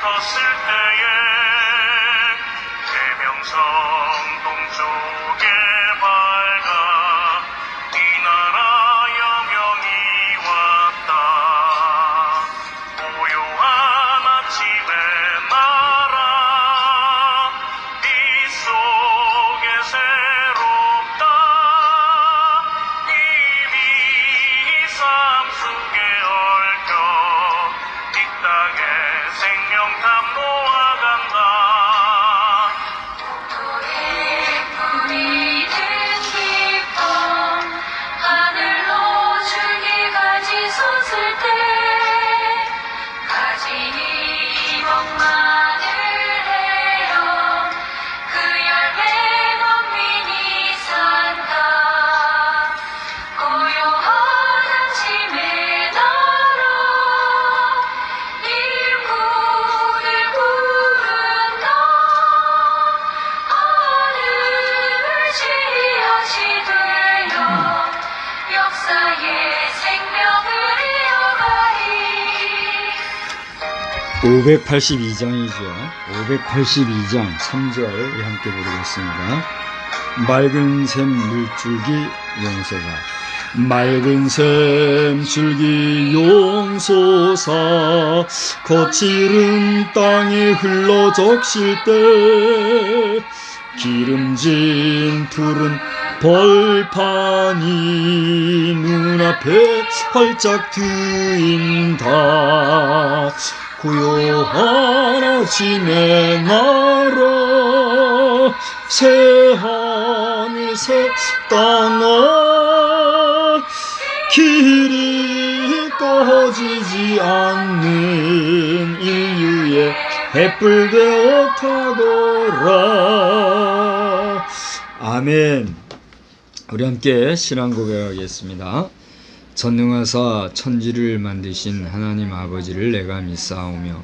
떴을 때에 계명성 동쪽에 밝아 이 나라 여명이 왔다. 고요한 아침의 나라 이 속에 새롭다. 이미 삶 속에 얽혀 이 땅에 생명탐 놓아간다. 우리는 기쁨 하늘로 줄기 가지 솟을 때 가지니 목마늘 해요. 그 열매 농민이 산다. 고요한 아침의 나라 일꾼을 부른다. 하늘 지어지되어 역사의 생명을 이어가리. 582장이죠. 582장 3절 우리 함께 부르겠습니다. 맑은 샘 물줄기 용서사, 맑은 샘 줄기 용서사, 거칠은 땅에 흘러 적실 때 기름진 푸른 벌판이 눈앞에 활짝 트인다. 고요한 아침의 나라 새하늘 새 땅아 길이 꺼지지 않는 인류의 햇불 되어 타거라. 아멘. 우리 함께 신앙 고백하겠습니다. 전능하사 천지를 만드신 하나님 아버지를 내가 믿사오며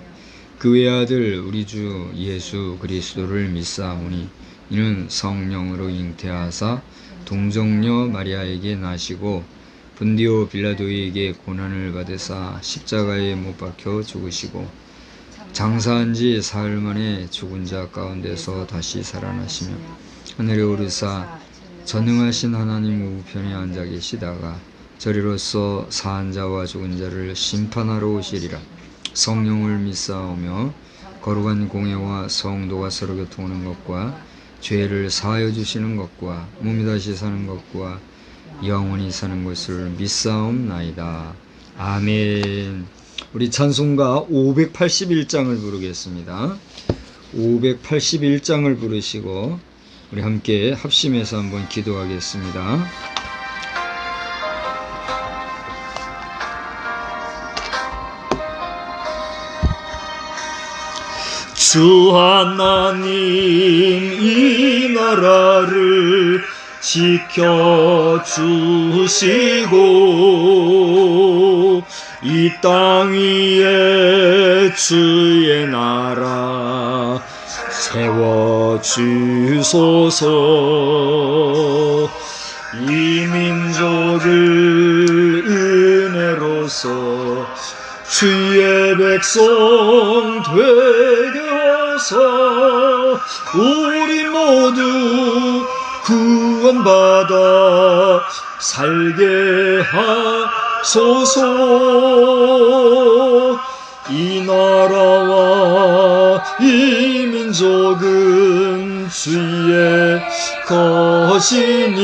그 외아들 우리 주 예수 그리스도를 믿사오니 이는 성령으로 잉태하사 동정녀 마리아에게 나시고 본디오 빌라도에게 고난을 받으사 십자가에 못 박혀 죽으시고 장사한 지 사흘 만에 죽은 자 가운데서 다시 살아나시며 하늘에 오르사 전능하신 하나님 우편에 앉아 계시다가 저리로서 사한 자와 죽은 자를 심판하러 오시리라. 성령을 믿사오며 거룩한 공예와 성도가 서로 교통하는 것과 죄를 사하여 주시는 것과 몸이 다시 사는 것과 영원히 사는 것을 믿사옵나이다. 아멘. 우리 찬송가 581장을 부르겠습니다. 581장을 부르시고 우리 함께 합심해서 한번 기도하겠습니다. 주 하나님 이 나라를 지켜주시고 이 땅 위에 주의 나라 세워주소서. 이 민족을 은혜로서 주의 백성 되게 하사 우리 모두 구원받아 살게 하소서. 이 나라와 이 민족은 주의 것이니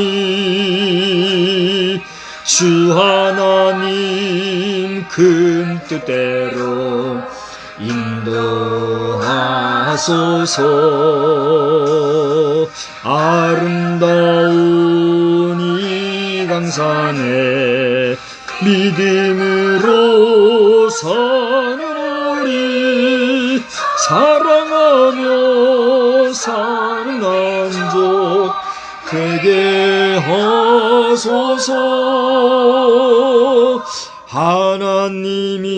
주 하나님 큰 뜻대로 인도하소서. 아름다운 이 강산에 믿음으로 사는 우리 사랑하며 사는 민족 되게 하소서. 하나님이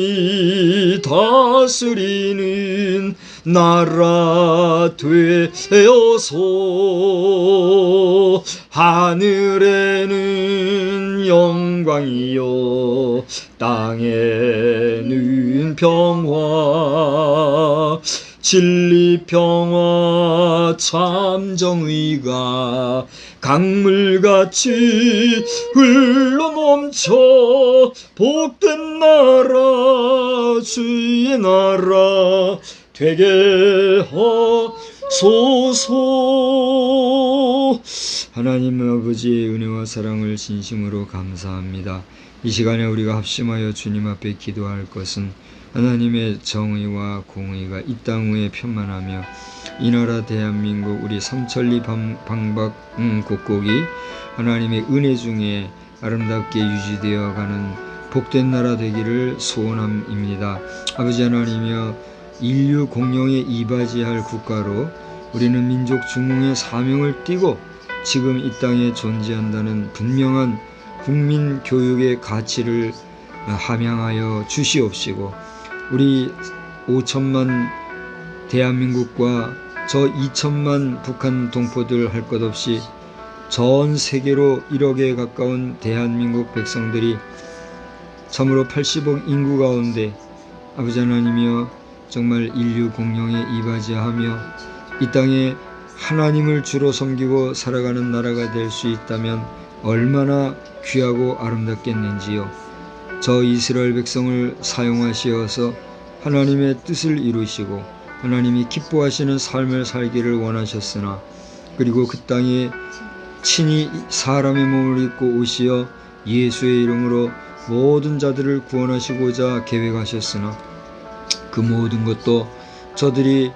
다스리는 나라 되어서 하늘에는 영광이요 땅에는 평화 진리 평화 참 정의가 강물같이 흘러넘쳐 복된 나라 주의 나라 되게 하소서. 하나님 아버지의 은혜와 사랑을 진심으로 감사합니다. 이 시간에 우리가 합심하여 주님 앞에 기도할 것은 하나님의 정의와 공의가 이 땅 위에 편만하며 이 나라 대한민국 우리 삼천리 방박 곡곡이 하나님의 은혜 중에 아름답게 유지되어 가는 복된 나라 되기를 소원함입니다. 아버지 하나님이여, 인류 공영에 이바지할 국가로 우리는 민족 중흥의 사명을 띠고 지금 이 땅에 존재한다는 분명한 국민 교육의 가치를 함양하여 주시옵시고, 우리 5천만 대한민국과 저 2천만 북한 동포들 할 것 없이 전 세계로 1억에 가까운 대한민국 백성들이 참으로 80억 인구 가운데 아버지 하나님이여, 정말 인류 공영에 이바지하며 이 땅에 하나님을 주로 섬기고 살아가는 나라가 될 수 있다면 얼마나 귀하고 아름답겠는지요. 저 이스라엘 백성을 사용하시어서 하나님의 뜻을 이루시고 하나님이 기뻐하시는 삶을 살기를 원하셨으나, 그리고 그 땅에 친히 사람의 몸을 입고 오시어 예수의 이름으로 모든 자들을 구원하시고자 계획하셨으나 그 모든 것도 저들이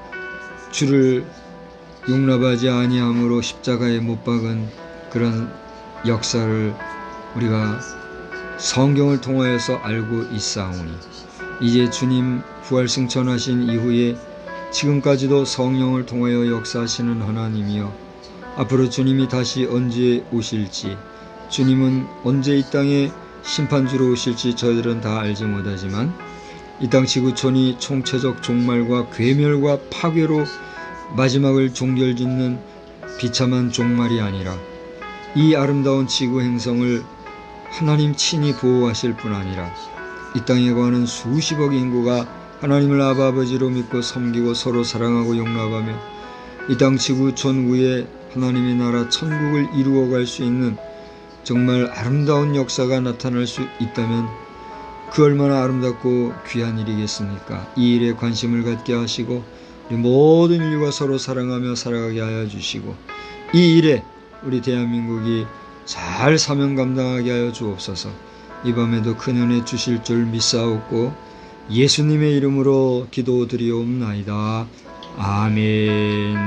주를 용납하지 아니함으로 십자가에 못 박은 그런 역사를 우리가 성경을 통하여서 알고 있사오니, 이제 주님 부활승천하신 이후에 지금까지도 성령을 통하여 역사하시는 하나님이여, 앞으로 주님이 다시 언제 오실지, 주님은 언제 이 땅에 심판주로 오실지 저희들은 다 알지 못하지만 이 땅 지구촌이 총체적 종말과 괴멸과 파괴로 마지막을 종결짓는 비참한 종말이 아니라 이 아름다운 지구 행성을 하나님 친히 보호하실 뿐 아니라 이 땅에 거하는 수십억 인구가 하나님을 아버지로 믿고 섬기고 서로 사랑하고 용납하며 이 땅 지구촌 위에 하나님의 나라 천국을 이루어갈 수 있는 정말 아름다운 역사가 나타날 수 있다면 그 얼마나 아름답고 귀한 일이겠습니까? 이 일에 관심을 갖게 하시고 우리 모든 인류가 서로 사랑하며 살아가게 하여 주시고, 이 일에 우리 대한민국이 잘 사명 감당하게 하여 주옵소서. 이 밤에도 큰 은혜 주실 줄 믿사옵고 예수님의 이름으로 기도드리옵나이다. 아멘.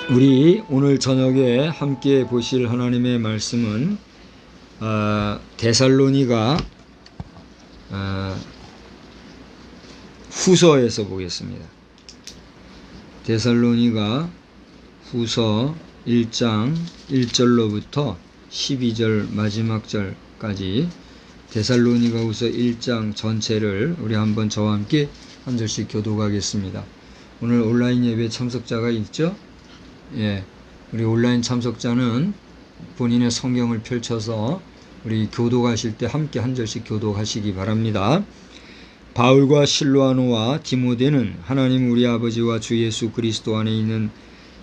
우리 오늘 저녁에 함께 보실 하나님의 말씀은 데살로니가 후서에서 보겠습니다. 데살로니가 후서 1장 1절로부터 12절 마지막 절까지 데살로니가 후서 1장 전체를 우리 한번 저와 함께 한 절씩 교독하겠습니다. 오늘 온라인 예배 참석자가 있죠? 예, 우리 온라인 참석자는 본인의 성경을 펼쳐서 우리 교독하실 때 함께 한 절씩 교독하시기 바랍니다. 바울과 실로아노와 디모데는 하나님 우리 아버지와 주 예수 그리스도 안에 있는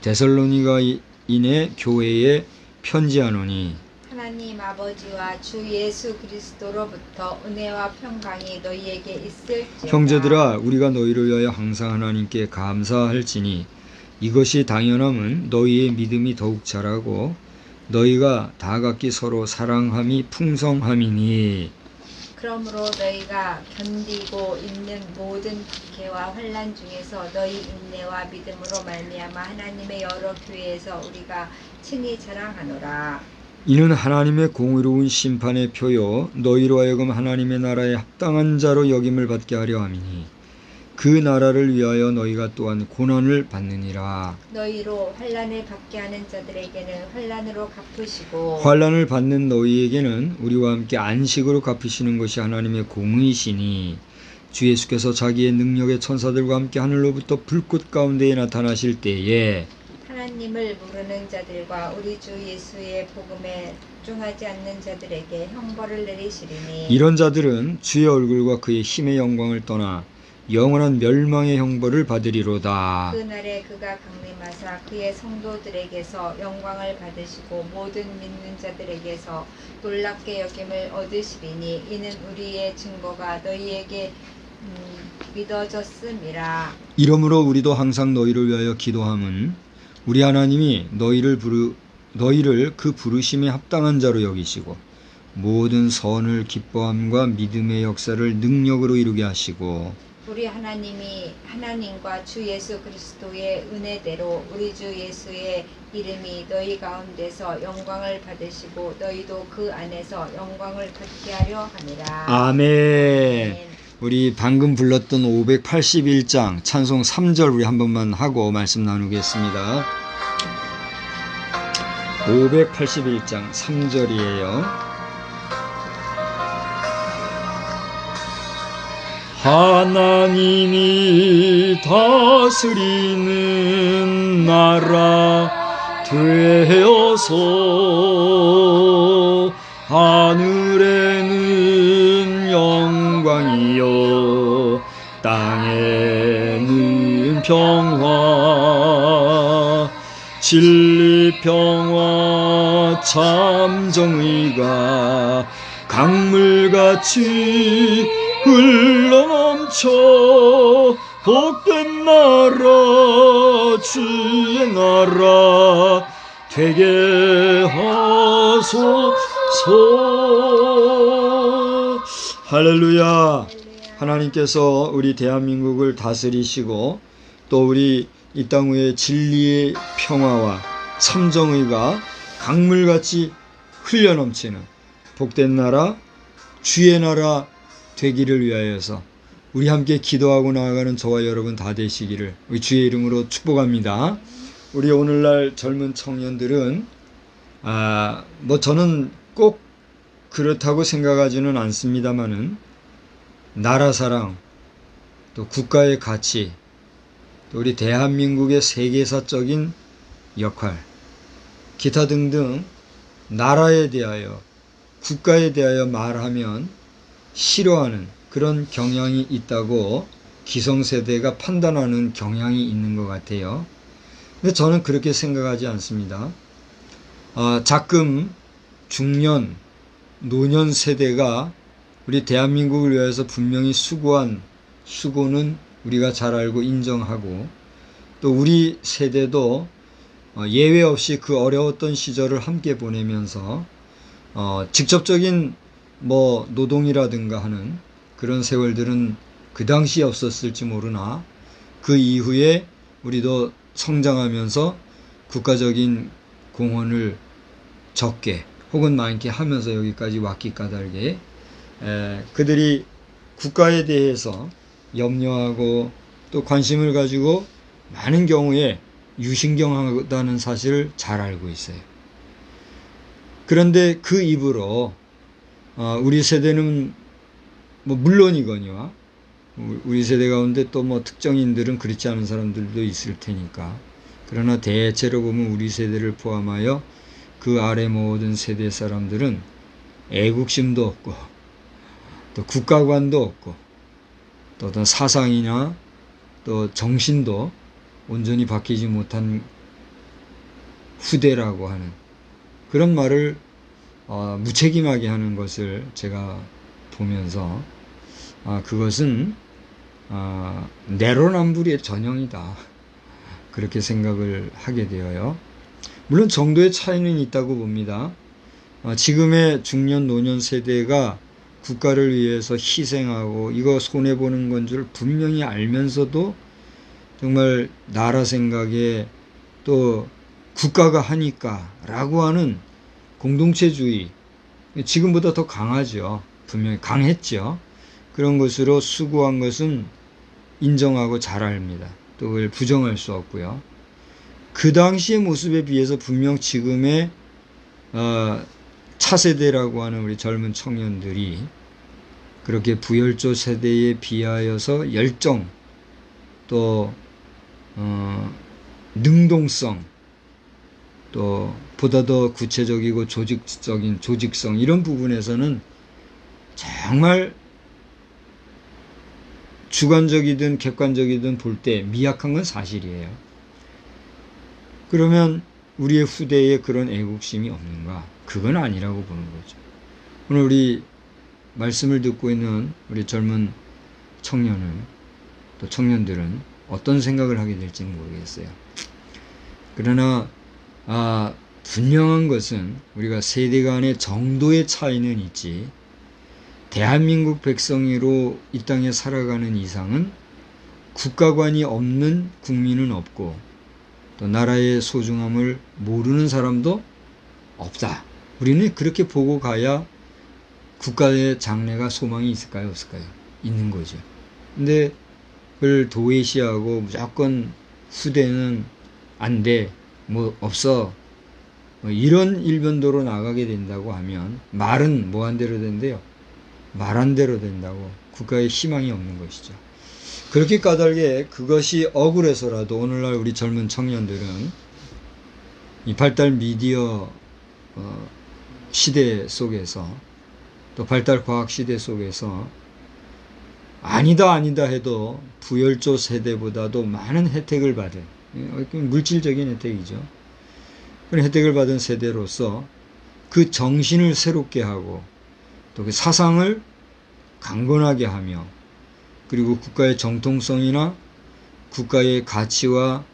데살로니가인의 교회에 편지하노니, 하나님 아버지와 주 예수 그리스도로부터 은혜와 평강이 너희에게 있을지어다. 형제들아, 우리가 너희를 위하여 항상 하나님께 감사할지니 이것이 당연함은 너희의 믿음이 더욱 자라고 너희가 다 각기 서로 사랑함이 풍성함이니, 그러므로 너희가 견디고 있는 모든 박해와 환난 중에서 너희 인내와 믿음으로 말미암아 하나님의 여러 교회에서 우리가 친히 자랑하노라. 이는 하나님의 공의로운 심판의 표요 너희로 하여금 하나님의 나라에 합당한 자로 여김을 받게 하려 함이니, 그 나라를 위하여 너희가 또한 고난을 받느니라. 너희로 환난을 받게 하는 자들에게는 환난으로 갚으시고 환난을 받는 너희에게는 우리와 함께 안식으로 갚으시는 것이 하나님의 공의시니, 주 예수께서 자기의 능력의 천사들과 함께 하늘로부터 불꽃 가운데에 나타나실 때에 하나님을 모르는 자들과 우리 주 예수의 복음에 순종하지 않는 자들에게 형벌을 내리시리니 이런 자들은 주의 얼굴과 그의 힘의 영광을 떠나 영원한 멸망의 형벌을 받으리로다. 그날에 그가 강림하사 그의 성도들에게서 영광을 받으시고 모든 믿는 자들에게서 놀랍게 여김을 얻으시리니 이는 우리의 증거가 너희에게 믿어졌음이라. 이러므로 우리도 항상 너희를 위하여 기도함은 우리 하나님이 너희를 그 부르심에 합당한 자로 여기시고 모든 선을 기뻐함과 믿음의 역사를 능력으로 이루게 하시고 우리 하나님과 주 예수 그리스도의 은혜대로 우리 주 예수의 이름이 너희 가운데서 영광을 받으시고 너희도 그 안에서 영광을 받게 하려 함이라. 아멘. 우리 방금 불렀던 581장 찬송 3절 우리 한 번만 하고 말씀 나누겠습니다. 581장 3절이에요. 하나님이 다스리는 나라 되어서 하늘에는 영광이요 땅에는 평화 진리 평화 참 정의가 강물같이 흘러넘쳐 복된 나라 주의 나라 되게 하소서. 할렐루야. 하나님께서 우리 대한민국을 다스리시고 또 우리 이 땅 위에 진리의 평화와 참정의가 강물같이 흘러넘치는 복된 나라 주의 나라 되기를 위하여서 우리 함께 기도하고 나아가는 저와 여러분 다 되시기를 우리 주의 이름으로 축복합니다. 우리 오늘날 젊은 청년들은 저는 꼭 그렇다고 생각하지는 않습니다만은 나라 사랑 또 국가의 가치 또 우리 대한민국의 세계사적인 역할 기타 등등 나라에 대하여 국가에 대하여 말하면 싫어하는 그런 경향이 있다고 기성세대가 판단하는 경향이 있는 것 같아요. 근데 저는 그렇게 생각하지 않습니다. 자금, 중년, 노년 세대가 우리 대한민국을 위해서 분명히 수고한 수고는 우리가 잘 알고 인정하고 또 우리 세대도 예외 없이 그 어려웠던 시절을 함께 보내면서 직접적인 노동이라든가 하는 그런 세월들은 그 당시에 없었을지 모르나 그 이후에 우리도 성장하면서 국가적인 공헌을 적게 혹은 많게 하면서 여기까지 왔기 까닭에 그들이 국가에 대해서 염려하고 또 관심을 가지고 많은 경우에 유신경하다는 사실을 잘 알고 있어요. 그런데 그 입으로 우리 세대는 물론이거니와 우리 세대 가운데 또 특정인들은 그렇지 않은 사람들도 있을 테니까 그러나 대체로 보면 우리 세대를 포함하여 그 아래 모든 세대 사람들은 애국심도 없고 또 국가관도 없고 또 어떤 사상이나 또 정신도 온전히 바뀌지 못한 후대라고 하는 그런 말을 무책임하게 하는 것을 제가 보면서 그것은 내로남불의 전형이다 그렇게 생각을 하게 되어요. 물론 정도의 차이는 있다고 봅니다. 지금의 중년 노년 세대가 국가를 위해서 희생하고 이거 손해보는 건 줄 분명히 알면서도 정말 나라 생각에 또 국가가 하니까 라고 하는 공동체주의 지금보다 더 강하죠. 분명히 강했죠. 그런 것으로 수고한 것은 인정하고 잘 압니다. 또 그걸 부정할 수 없고요. 그 당시의 모습에 비해서 분명 지금의 차세대라고 하는 우리 젊은 청년들이 그렇게 부열조 세대에 비하여서 열정 또 능동성 또 보다 더 구체적이고 조직적인 조직성 이런 부분에서는 정말 주관적이든 객관적이든 볼 때 미약한 건 사실이에요. 그러면 우리의 후대에 그런 애국심이 없는가? 그건 아니라고 보는 거죠. 오늘 우리 말씀을 듣고 있는 우리 젊은 청년은 또 청년들은 어떤 생각을 하게 될지는 모르겠어요. 그러나 분명한 것은 우리가 세대 간의 정도의 차이는 있지 대한민국 백성으로 이 땅에 살아가는 이상은 국가관이 없는 국민은 없고 또 나라의 소중함을 모르는 사람도 없다. 우리는 그렇게 보고 가야 국가의 장래가 소망이 있을까요? 없을까요? 있는 거죠. 근데 그걸 도외시하고 무조건 후대는 안 돼, 뭐 없어, 뭐 이런 일변도로 나가게 된다고 하면 말은 뭐 한 대로 된대요? 말한 대로 된다고 국가에 희망이 없는 것이죠. 그렇게 까닭에 그것이 억울해서라도 오늘날 우리 젊은 청년들은 이 발달 미디어 시대 속에서 또 발달 과학 시대 속에서 아니다 해도 부열조 세대보다도 많은 혜택을 받은 물질적인 혜택이죠. 그런 혜택을 받은 세대로서 그 정신을 새롭게 하고 또 그 사상을 강건하게 하며 그리고 국가의 정통성이나 국가의 가치와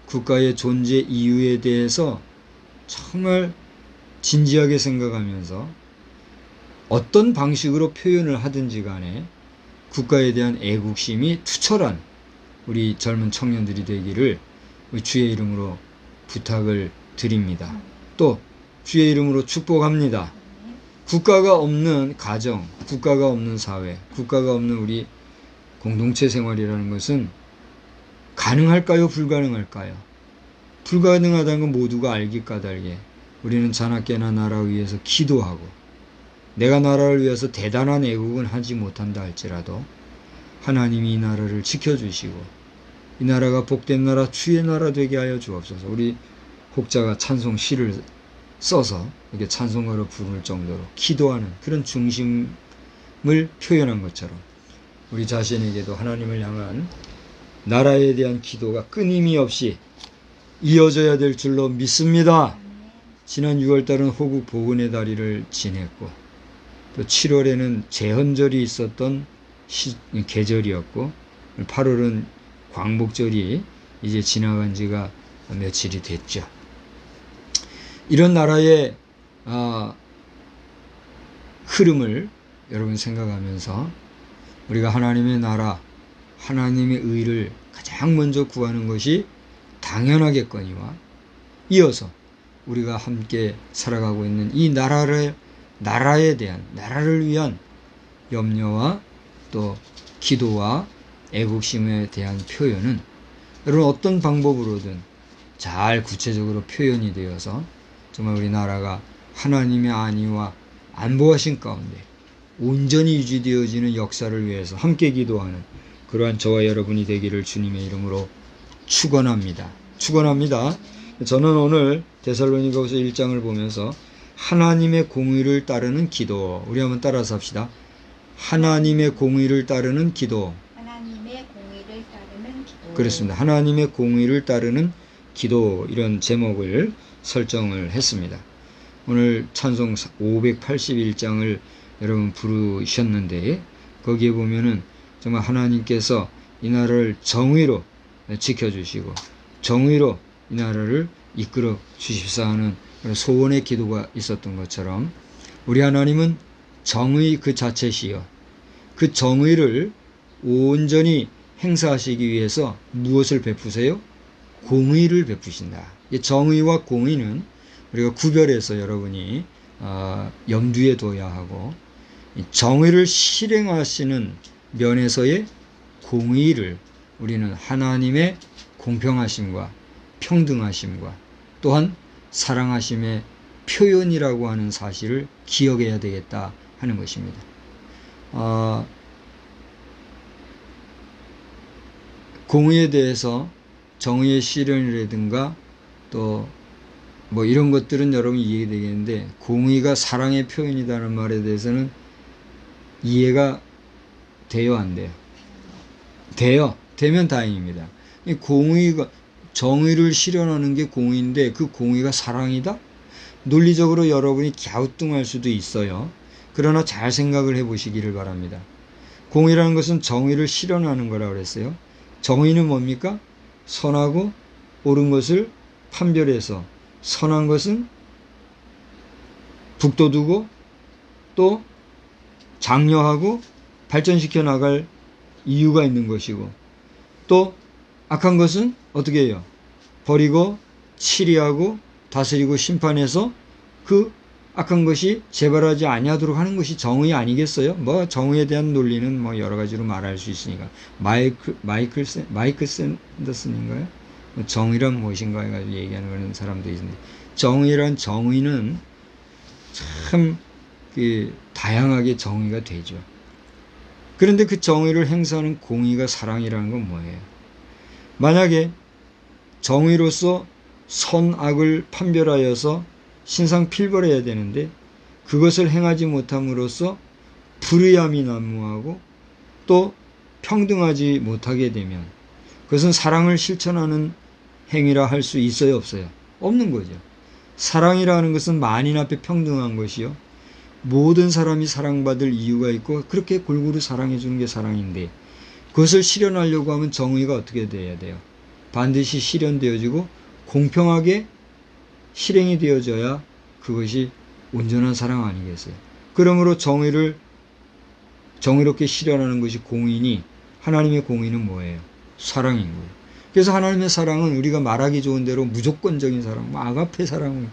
국가의 존재 이유에 대해서 정말 진지하게 생각하면서 어떤 방식으로 표현을 하든지 간에 국가에 대한 애국심이 투철한 우리 젊은 청년들이 되기를 주의 이름으로 부탁을 드립니다. 또 주의 이름으로 축복합니다. 국가가 없는 가정, 국가가 없는 사회, 국가가 없는 우리 공동체 생활이라는 것은 가능할까요? 불가능할까요? 불가능하다는 건 모두가 알기 까닭에 우리는 자나깨나 나라 위해서 기도하고 내가 나라를 위해서 대단한 애국은 하지 못한다 할지라도 하나님이 이 나라를 지켜주시고 이 나라가 복된 나라, 주의 나라 되게 하여 주옵소서. 우리 혹자가 찬송 시를 써서 이렇게 찬송가로 부를 정도로 기도하는 그런 중심을 표현한 것처럼 우리 자신에게도 하나님을 향한 나라에 대한 기도가 끊임이 없이 이어져야 될 줄로 믿습니다. 지난 6월달은 호국 복원의 달을 지냈고 또 7월에는 제헌절이 있었던 계절이었고 8월은 광복절이 이제 지나간 지가 며칠이 됐죠. 이런 나라의 흐름을 여러분 생각하면서 우리가 하나님의 나라, 하나님의 의를 가장 먼저 구하는 것이 당연하겠거니와 이어서 우리가 함께 살아가고 있는 이 나라에 대한, 나라를 위한 염려와 또 기도와 애국심에 대한 표현은 여러분 어떤 방법으로든 잘 구체적으로 표현이 되어서 정말 우리나라가 하나님의 안위와 안보하신 가운데 온전히 유지되어지는 역사를 위해서 함께 기도하는 그러한 저와 여러분이 되기를 주님의 이름으로 축원합니다. 저는 오늘 데살로니가후서 1장을 보면서 하나님의 공의를 따르는 기도, 우리 한번 따라서 합시다. 하나님의 공의를 따르는 기도. 하나님의 공의를 따르는 기도. 그렇습니다. 하나님의 공의를 따르는 기도, 이런 제목을 설정을 했습니다. 오늘 찬송 581장을 여러분 부르셨는데 거기에 보면은 정말 하나님께서 이 나라를 정의로 지켜주시고 정의로 이 나라를 이끌어 주십사 하는 소원의 기도가 있었던 것처럼 우리 하나님은 정의 그 자체시여 그 정의를 온전히 행사하시기 위해서 무엇을 베푸세요? 공의를 베푸신다. 정의와 공의는 우리가 구별해서 여러분이 염두에 둬야 하고 정의를 실행하시는 면에서의 공의를 우리는 하나님의 공평하심과 평등하심과 또한 사랑하심의 표현이라고 하는 사실을 기억해야 되겠다 하는 것입니다. 공의에 대해서 정의의 실현이라든가 또 뭐 이런 것들은 여러분 이해되겠는데 공의가 사랑의 표현이라는 말에 대해서는 이해가 돼요, 안 돼요? 돼요. 되면 다행입니다. 이 공의가 정의를 실현하는 게 공의인데 그 공의가 사랑이다? 논리적으로 여러분이 갸우뚱할 수도 있어요. 그러나 잘 생각을 해보시기를 바랍니다. 공의라는 것은 정의를 실현하는 거라고 그랬어요. 정의는 뭡니까? 선하고 옳은 것을 판별해서 선한 것은 북돋우고 또 장려하고 발전시켜 나갈 이유가 있는 것이고 또 악한 것은 어떻게 해요? 버리고 치리하고 다스리고 심판해서 그 악한 것이 재발하지 아니하도록 하는 것이 정의 아니겠어요? 뭐 정의에 대한 논리는 뭐 여러 가지로 말할 수 있으니까 마이클 샌더슨인가요? 정의란 무엇인가 해가지고 얘기하는 그런 사람도 있는데 정의란 정의는 참 다양하게 정의가 되죠. 그런데 그 정의를 행사하는 공의가 사랑이라는 건 뭐예요? 만약에 정의로서 선악을 판별하여서 신상필벌해야 되는데 그것을 행하지 못함으로써 불의함이 난무하고 또 평등하지 못하게 되면 그것은 사랑을 실천하는 행위라 할 수 있어요, 없어요? 없는 거죠. 사랑이라는 것은 만인 앞에 평등한 것이요. 모든 사람이 사랑받을 이유가 있고 그렇게 골고루 사랑해 주는 게 사랑인데 그것을 실현하려고 하면 정의가 어떻게 돼야 돼요? 반드시 실현되어지고 공평하게 실행이 되어져야 그것이 온전한 사랑 아니겠어요? 그러므로 정의를 정의롭게 실현하는 것이 공의니 하나님의 공의는 뭐예요? 사랑인 거예요. 그래서 하나님의 사랑은 우리가 말하기 좋은 대로 무조건적인 사랑, 아가페 사랑,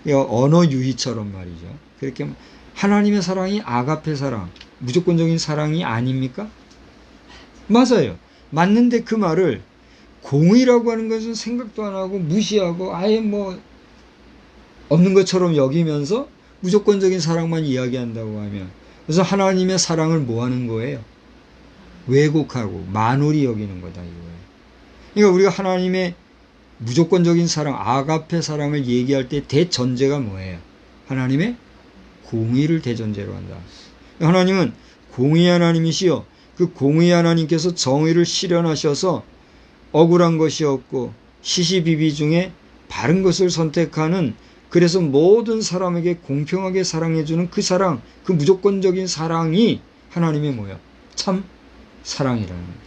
언어 유희처럼 말이죠. 그렇게 하나님의 사랑이 아가페 사랑, 무조건적인 사랑이 아닙니까? 맞아요. 맞는데 그 말을 공의라고 하는 것은 생각도 안 하고 무시하고 아예 뭐 없는 것처럼 여기면서 무조건적인 사랑만 이야기한다고 하면 그래서 하나님의 사랑을 뭐 하는 거예요? 왜곡하고 만홀히 여기는 거다 이거예요. 그러니까 우리가 하나님의 무조건적인 사랑, 아가페 사랑을 얘기할 때 대전제가 뭐예요? 하나님의 공의를 대전제로 한다. 하나님은 공의 하나님이시여 그 공의 하나님께서 정의를 실현하셔서 억울한 것이 없고 시시비비 중에 바른 것을 선택하는 그래서 모든 사람에게 공평하게 사랑해주는 그 사랑, 그 무조건적인 사랑이 하나님의 뭐야? 참 사랑이라는 거예요.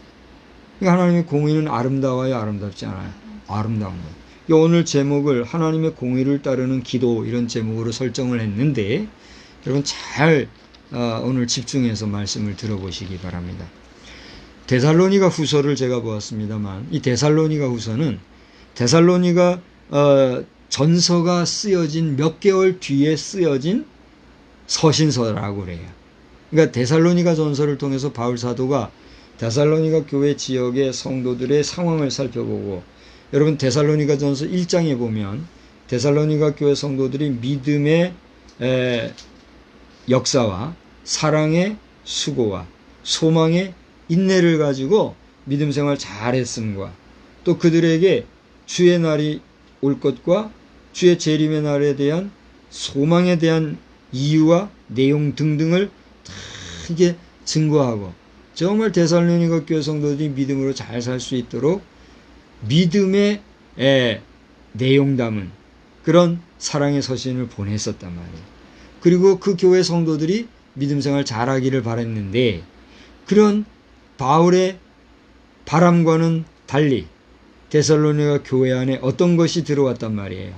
그러니까 하나님의 공의는 아름다워요, 아름답지 않아요? 아름다운 거예요. 오늘 제목을 하나님의 공의를 따르는 기도 이런 제목으로 설정을 했는데 여러분 잘 오늘 집중해서 말씀을 들어보시기 바랍니다. 데살로니가 후서를 제가 보았습니다만 이 데살로니가 후서는 데살로니가 전서가 쓰여진 몇 개월 뒤에 쓰여진 서신서라고 그래요. 그러니까 데살로니가 전서를 통해서 바울 사도가 데살로니가 교회 지역의 성도들의 상황을 살펴보고 여러분 데살로니가 전서 1장에 보면 데살로니가 교회 성도들이 믿음의 역사와 사랑의 수고와 소망의 인내를 가지고 믿음 생활 잘했음과 또 그들에게 주의 날이 올 것과 주의 재림의 날에 대한 소망에 대한 이유와 내용 등등을 다 이게 증거하고 정말 데살로니가 교회 성도들이 믿음으로 잘 살 수 있도록 믿음의 내용 담은 그런 사랑의 서신을 보냈었단 말이에요. 그리고 그 교회 성도들이 믿음 생활 잘하기를 바랬는데 그런 바울의 바람과는 달리 데살로니가 교회 안에 어떤 것이 들어왔단 말이에요.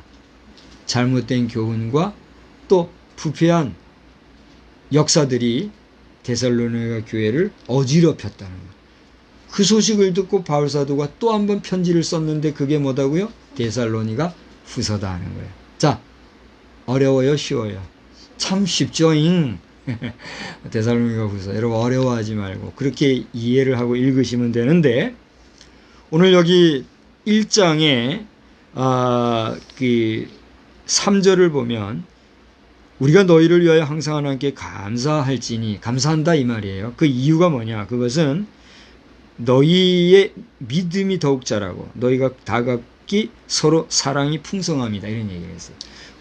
잘못된 교훈과 또 부패한 역사들이 데살로니가 교회를 어지럽혔다는 거예요. 그 소식을 듣고 바울 사도가 또 한 번 편지를 썼는데 그게 뭐다고요? 데살로니가 후서다 하는 거예요. 자, 어려워요, 쉬워요? 참 쉽죠잉. 데살로니가 후서. 여러분 어려워하지 말고 그렇게 이해를 하고 읽으시면 되는데 오늘 여기 1장에 그 3절을 보면 우리가 너희를 위하여 항상 하나님께 감사할지니 감사한다 이 말이에요. 그 이유가 뭐냐? 그것은 너희의 믿음이 더욱 자라고 너희가 각기 서로 사랑이 풍성합니다. 이런 얘기를 했어요.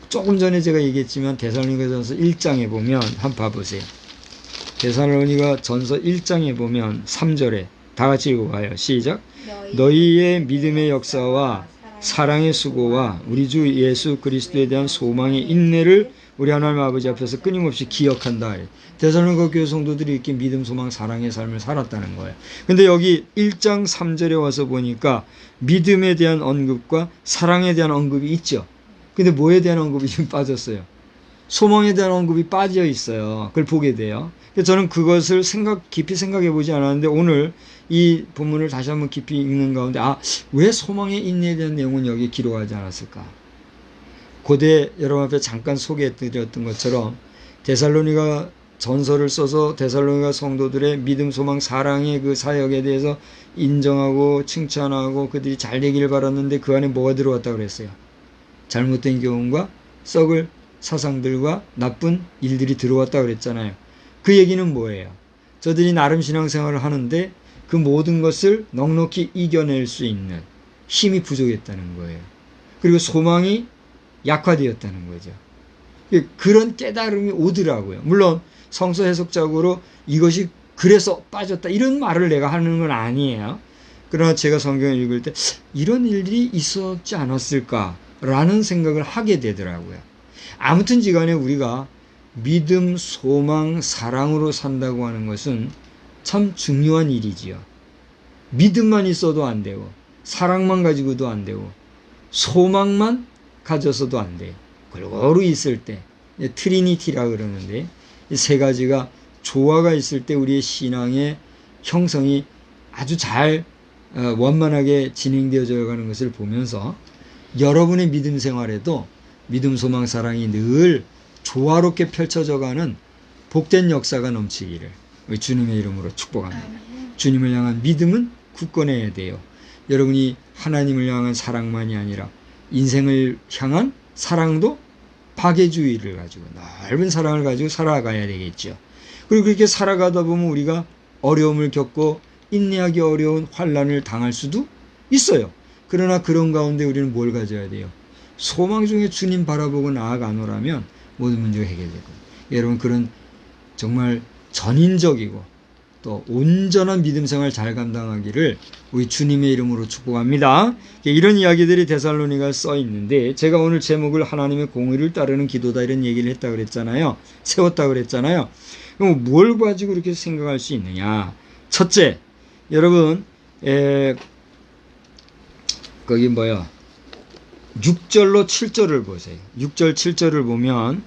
조금 전에 제가 얘기했지만 데살로니가전서 1장에 보면 한번 봐보세요. 데살로니가전서 1장에 보면 3절에 다 같이 읽어봐요. 시작. 너희의 믿음의 역사와 사랑의 수고와 우리 주 예수 그리스도에 대한 소망의 인내를 우리 하나님 아버지 앞에서 끊임없이 기억한다. 데살로니가 교회 성도들이 이렇게 믿음, 소망, 사랑의 삶을 살았다는 거예요. 근데 여기 1장 3절에 와서 보니까 믿음에 대한 언급과 사랑에 대한 언급이 있죠. 근데 뭐에 대한 언급이 지금 빠졌어요? 소망에 대한 언급이 빠져 있어요. 그걸 보게 돼요. 그래서 저는 그것을 깊이 생각해 보지 않았는데 오늘 이 본문을 다시 한번 깊이 읽는 가운데 왜 소망의 인내에 대한 내용은 여기 기록하지 않았을까? 고대 여러분 앞에 잠깐 소개해 드렸던 것처럼 데살로니가 전서를 써서 데살로니가 성도들의 믿음, 소망, 사랑의 그 사역에 대해서 인정하고 칭찬하고 그들이 잘 되기를 바랐는데 그 안에 뭐가 들어왔다고 그랬어요? 잘못된 교훈과 썩을 사상들과 나쁜 일들이 들어왔다고 그랬잖아요. 그 얘기는 뭐예요? 저들이 나름 신앙생활을 하는데 그 모든 것을 넉넉히 이겨낼 수 있는 힘이 부족했다는 거예요. 그리고 소망이 약화되었다는 거죠. 그런 깨달음이 오더라고요. 물론 성서 해석적으로 이것이 그래서 빠졌다 이런 말을 내가 하는 건 아니에요. 그러나 제가 성경을 읽을 때 이런 일들이 있었지 않았을까라는 생각을 하게 되더라고요. 아무튼지 간에 우리가 믿음, 소망, 사랑으로 산다고 하는 것은 참 중요한 일이지요. 믿음만 있어도 안 되고 사랑만 가지고도 안 되고 소망만 가져서도 안 돼요. 골고루 있을 때 트리니티라 그러는데 이 세 가지가 조화가 있을 때 우리의 신앙의 형성이 아주 잘 원만하게 진행되어져 가는 것을 보면서 여러분의 믿음 생활에도 믿음, 소망, 사랑이 늘 조화롭게 펼쳐져 가는 복된 역사가 넘치기를 주님의 이름으로 축복합니다. 주님을 향한 믿음은 굳건해야 돼요. 여러분이 하나님을 향한 사랑만이 아니라 인생을 향한 사랑도 박애주의를 가지고 넓은 사랑을 가지고 살아가야 되겠죠. 그리고 그렇게 살아가다 보면 우리가 어려움을 겪고 인내하기 어려운 환난을 당할 수도 있어요. 그러나 그런 가운데 우리는 뭘 가져야 돼요? 소망 중에 주님 바라보고 나아가노라면 모든 문제가 해결되고 여러분 그런 정말 전인적이고 또 온전한 믿음 생활 잘 감당하기를 우리 주님의 이름으로 축복합니다. 이런 이야기들이 데살로니가에 써 있는데 제가 오늘 제목을 하나님의 공의를 따르는 기도다 이런 얘기를 했다고 그랬잖아요. 세웠다고 그랬잖아요. 그럼 뭘 가지고 이렇게 생각할 수 있느냐? 첫째, 여러분 거기 6절로 7절을 보세요. 6절 7절을 보면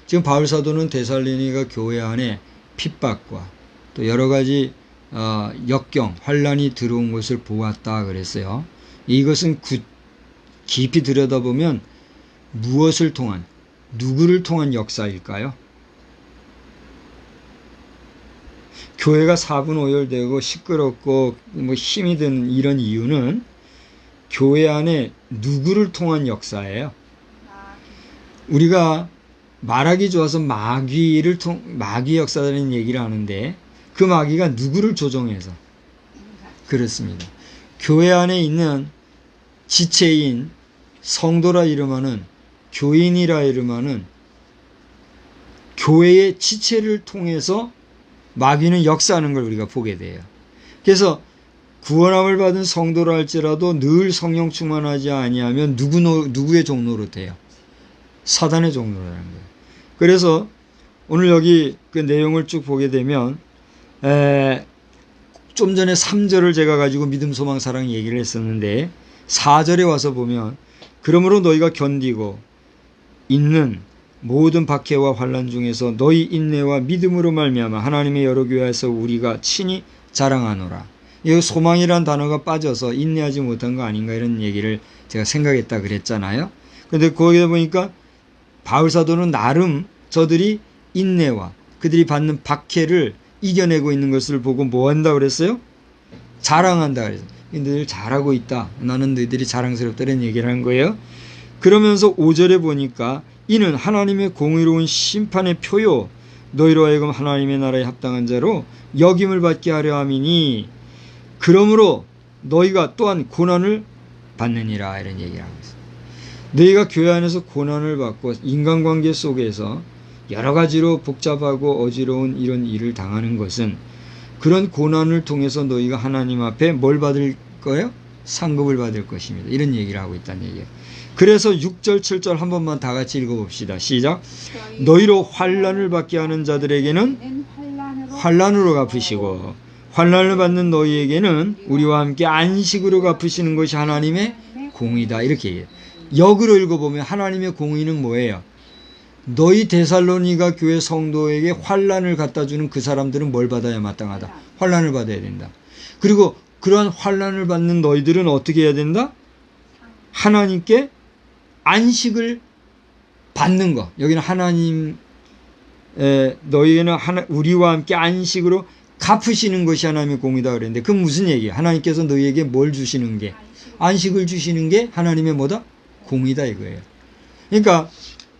지금 바울 사도는 데살로니가 교회 안에 핍박과 또 여러 가지 역경, 환란이 들어온 것을 보았다 그랬어요. 이것은 깊이 들여다보면 무엇을 통한, 누구를 통한 역사일까요? 교회가 사분오열되고 시끄럽고 힘이 드는 이런 이유는 교회 안에 누구를 통한 역사예요? 우리가 말하기 좋아서 마귀 역사라는 얘기를 하는데 그 마귀가 누구를 조종해서? 그렇습니다. 교회 안에 있는 지체인 성도라 이름하는 교인이라 이름하는 교회의 지체를 통해서 마귀는 역사하는 걸 우리가 보게 돼요. 그래서 구원함을 받은 성도라 할지라도 늘 성령 충만하지 아니하면 누구의 종로로 돼요? 사단의 종로라는 거예요. 그래서 오늘 여기 그 내용을 쭉 보게 되면 좀 전에 3절을 제가 가지고 믿음, 소망, 사랑 얘기를 했었는데 4절에 와서 보면 그러므로 너희가 견디고 있는 모든 박해와 환난 중에서 너희 인내와 믿음으로 말미암아 하나님의 여러 교회에서 우리가 친히 자랑하노라. 이 소망이란 단어가 빠져서 인내하지 못한 거 아닌가 이런 얘기를 제가 생각했다 그랬잖아요. 그런데 거기에 보니까 바울 사도는 나름 저들이 인내와 그들이 받는 박해를 이겨내고 있는 것을 보고 뭐 한다고 그랬어요? 자랑한다 그랬어요. 너희들 잘하고 있다. 나는 너희들이 자랑스럽다 이런 얘기를 한 거예요. 그러면서 5절에 보니까 이는 하나님의 공의로운 심판의 표요 너희로 하여금 하나님의 나라에 합당한 자로 역임을 받게 하려 함이니 그러므로 너희가 또한 고난을 받느니라 이런 얘기를 하고 있어요. 너희가 교회 안에서 고난을 받고 인간관계 속에서 여러 가지로 복잡하고 어지러운 이런 일을 당하는 것은 그런 고난을 통해서 너희가 하나님 앞에 뭘 받을 거예요? 상급을 받을 것입니다. 이런 얘기를 하고 있다는 얘기예요. 그래서 6절 7절 한 번만 다 같이 읽어봅시다. 시작. 너희로 환난을 받게 하는 자들에게는 환난으로 갚으시고 환난을 받는 너희에게는 우리와 함께 안식으로 갚으시는 것이 하나님의 공의다. 이렇게 얘기해요. 역으로 읽어보면 하나님의 공의는 뭐예요? 너희 데살로니가 교회 성도에게 환난을 갖다 주는 그 사람들은 뭘 받아야 마땅하다? 환난을 받아야 된다. 그리고 그러한 환난을 받는 너희들은 어떻게 해야 된다? 하나님께 안식을 받는 것. 여기는 하나님 너희에게는 우리와 함께 안식으로 갚으시는 것이 하나님의 공의다 그랬는데 그건 무슨 얘기예요? 하나님께서 너희에게 뭘 주시는 게? 안식을 주시는 게 하나님의 뭐다? 공의다 이거예요. 그러니까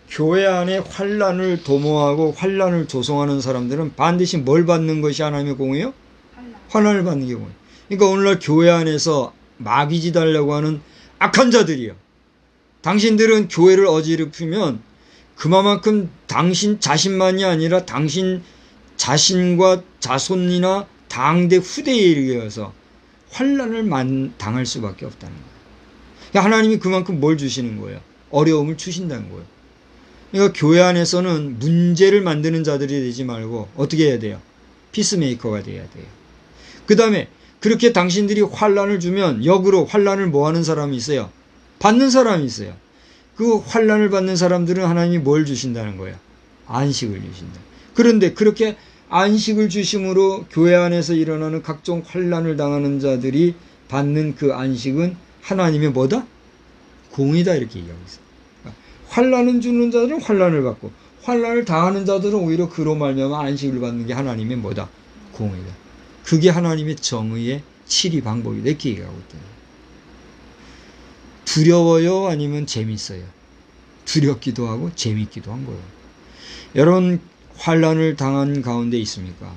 교회 안에 환난을 도모하고 환난을 조성하는 사람들은 반드시 뭘 받는 것이 하나님의 공의요? 환난을 받는 게 공의예요. 그러니까 오늘날 교회 안에서 마귀짓 하려고 하는 악한 자들이요. 당신들은 교회를 어지럽히면 그만큼 당신 자신만이 아니라 당신 자신과 자손이나 당대 후대에 이르게여서 환난을 당할 수밖에 없다는 거예요. 그러니까 하나님이 그만큼 뭘 주시는 거예요? 어려움을 주신다는 거예요. 그러니까 교회 안에서는 문제를 만드는 자들이 되지 말고 어떻게 해야 돼요? 피스메이커가 돼야 돼요. 그 다음에 그렇게 당신들이 환난을 주면 역으로 환난을 뭐 하는 사람이 있어요? 받는 사람이 있어요. 그 환난을 받는 사람들은 하나님이 뭘 주신다는 거예요? 안식을 주신다. 그런데 그렇게 안식을 주심으로 교회 안에서 일어나는 각종 환난을 당하는 자들이 받는 그 안식은 하나님의 뭐다? 공의다 이렇게 얘기하고 있어요. 환난을 주는 자들은 환난을 받고 환난을 당하는 자들은 오히려 그로 말미암아 안식을 받는 게 하나님의 뭐다? 공의다. 그게 하나님의 정의의 7위 방법이다 이렇게 얘기하고 있다. 두려워요? 아니면 재밌어요? 두렵기도 하고 재밌기도 한 거예요. 여러분 환난을 당한 가운데 있습니까?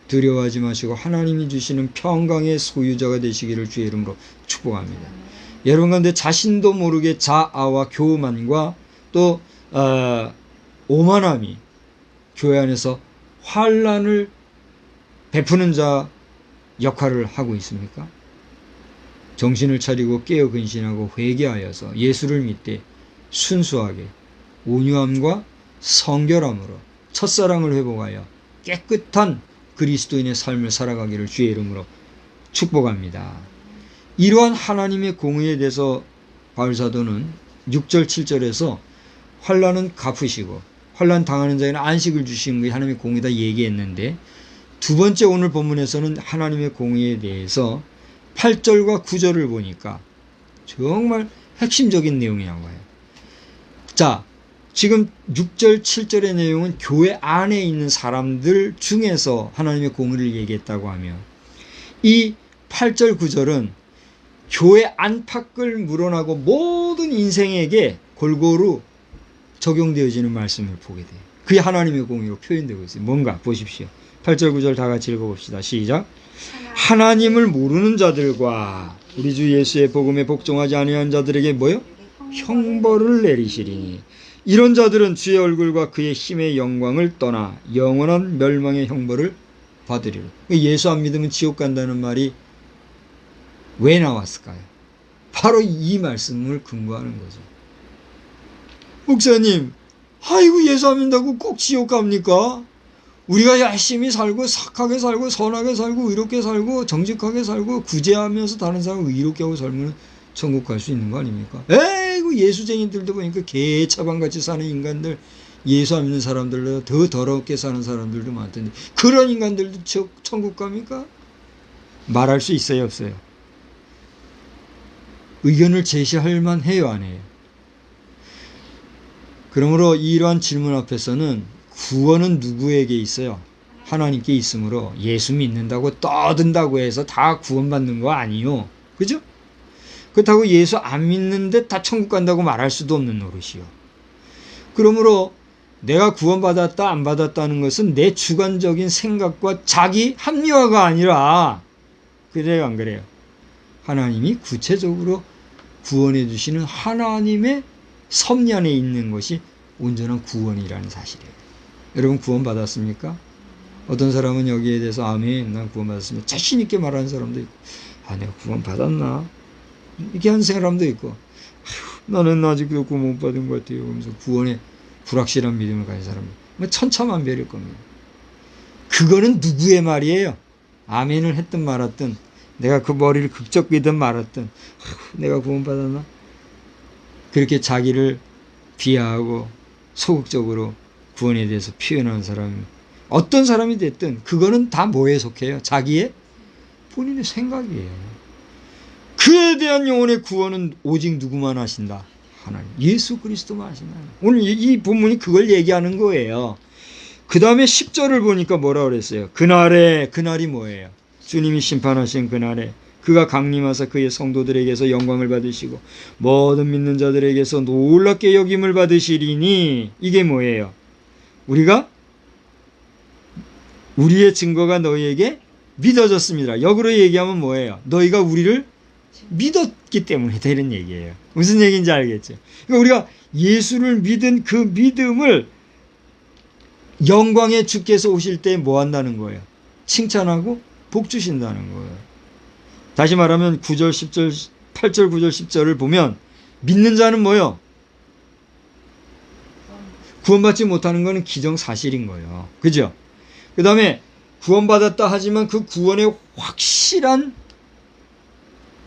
두려워하지 마시고 하나님이 주시는 평강의 소유자가 되시기를 주의 이름으로 축복합니다. 여러분 가운데 자신도 모르게 자아와 교만과 또 오만함이 교회 안에서 환난을 베푸는 자 역할을 하고 있습니까? 정신을 차리고 깨어 근신하고 회개하여서 예수를 믿되 순수하게 온유함과 성결함으로 첫사랑을 회복하여 깨끗한 그리스도인의 삶을 살아가기를 주의 이름으로 축복합니다. 이러한 하나님의 공의에 대해서 바울사도는 6절 7절에서 환난은 갚으시고 환난 당하는 자에는 안식을 주시는 게 하나님의 공의다 얘기했는데 두 번째 오늘 본문에서는 하나님의 공의에 대해서 8절과 9절을 보니까 정말 핵심적인 내용이 나와요. 자, 지금 6절 7절의 내용은 교회 안에 있는 사람들 중에서 하나님의 공의를 얘기했다고 하며 이 8절 9절은 교회 안팎을 물어나고 모든 인생에게 골고루 적용되어지는 말씀을 보게 돼요. 그게 하나님의 공의로 표현되고 있어요. 뭔가 보십시오. 8절 9절 다 같이 읽어봅시다. 시작. 하나님을 모르는 자들과 우리 주 예수의 복음에 복종하지 아니한 자들에게 뭐요? 형벌을 내리시리니 이런 자들은 주의 얼굴과 그의 힘의 영광을 떠나 영원한 멸망의 형벌을 받으리라. 예수 안 믿으면 지옥 간다는 말이 왜 나왔을까요? 바로 이 말씀을 근거하는 거죠. 목사님, 아이고 예수 안 믿는다고 꼭 지옥 갑니까? 우리가 열심히 살고 착하게 살고 선하게 살고 의롭게 살고 정직하게 살고 구제하면서 다른 사람을 의롭게 하고 살면 천국 갈 수 있는 거 아닙니까? 에이구 예수쟁이들도 보니까 개차반같이 사는 인간들, 예수 안 믿는 사람들보다 더 더럽게 사는 사람들도 많던데 그런 인간들도 천국 갑니까? 말할 수 있어요 없어요? 의견을 제시할 만해요 안 해요? 그러므로 이러한 질문 앞에서는 구원은 누구에게 있어요? 하나님께 있으므로 예수 믿는다고 떠든다고 해서 다 구원받는 거 아니요. 그죠? 그렇다고 예수 안 믿는데 다 천국 간다고 말할 수도 없는 노릇이요. 그러므로 내가 구원받았다 안 받았다는 것은 내 주관적인 생각과 자기 합리화가 아니라 그래요 안 그래요? 하나님이 구체적으로 구원해 주시는 하나님의 섭리 안에 있는 것이 온전한 구원이라는 사실이에요. 여러분 구원 받았습니까? 어떤 사람은 여기에 대해서 아멘, 난 구원 받았습니다. 자신 있게 말하는 사람도 있고, 아 내가 구원 받았나? 이렇게 하는 사람도 있고, 아휴, 나는 아직도 구원 못 받은 것 같아요. 그러면서 구원에 불확실한 믿음을 가진 사람, 천차만별일 겁니다. 그거는 누구의 말이에요? 아멘을 했든 말았든, 내가 그 머리를 극적이든 말았든, 내가 구원 받았나? 그렇게 자기를 비하하고 소극적으로 구원에 대해서 표현하는 사람입니다. 어떤 사람이 됐든 그거는 다 뭐에 속해요? 자기의 본인의 생각이에요. 그에 대한 영혼의 구원은 오직 누구만 하신다? 하나님, 예수 그리스도만 하신다. 오늘 이 본문이 그걸 얘기하는 거예요. 그 다음에 10절을 보니까 뭐라 그랬어요? 그날이 뭐예요? 주님이 심판하신 그날에 그가 강림하사 그의 성도들에게서 영광을 받으시고 모든 믿는 자들에게서 놀랍게 여김을 받으시리니, 이게 뭐예요? 우리의 증거가 너희에게 믿어졌습니다. 역으로 얘기하면 뭐예요? 너희가 우리를 믿었기 때문이다, 이런 얘기예요. 무슨 얘기인지 알겠죠? 그러니까 우리가 예수를 믿은 그 믿음을 영광의 주께서 오실 때 뭐 한다는 거예요? 칭찬하고 복 주신다는 거예요. 다시 말하면 9절, 10절, 8절, 9절, 10절을 보면 믿는 자는 뭐예요? 구원받지 못하는 것은 기정사실인 거예요. 그죠? 그 다음에 구원받았다 하지만 그 구원의 확실한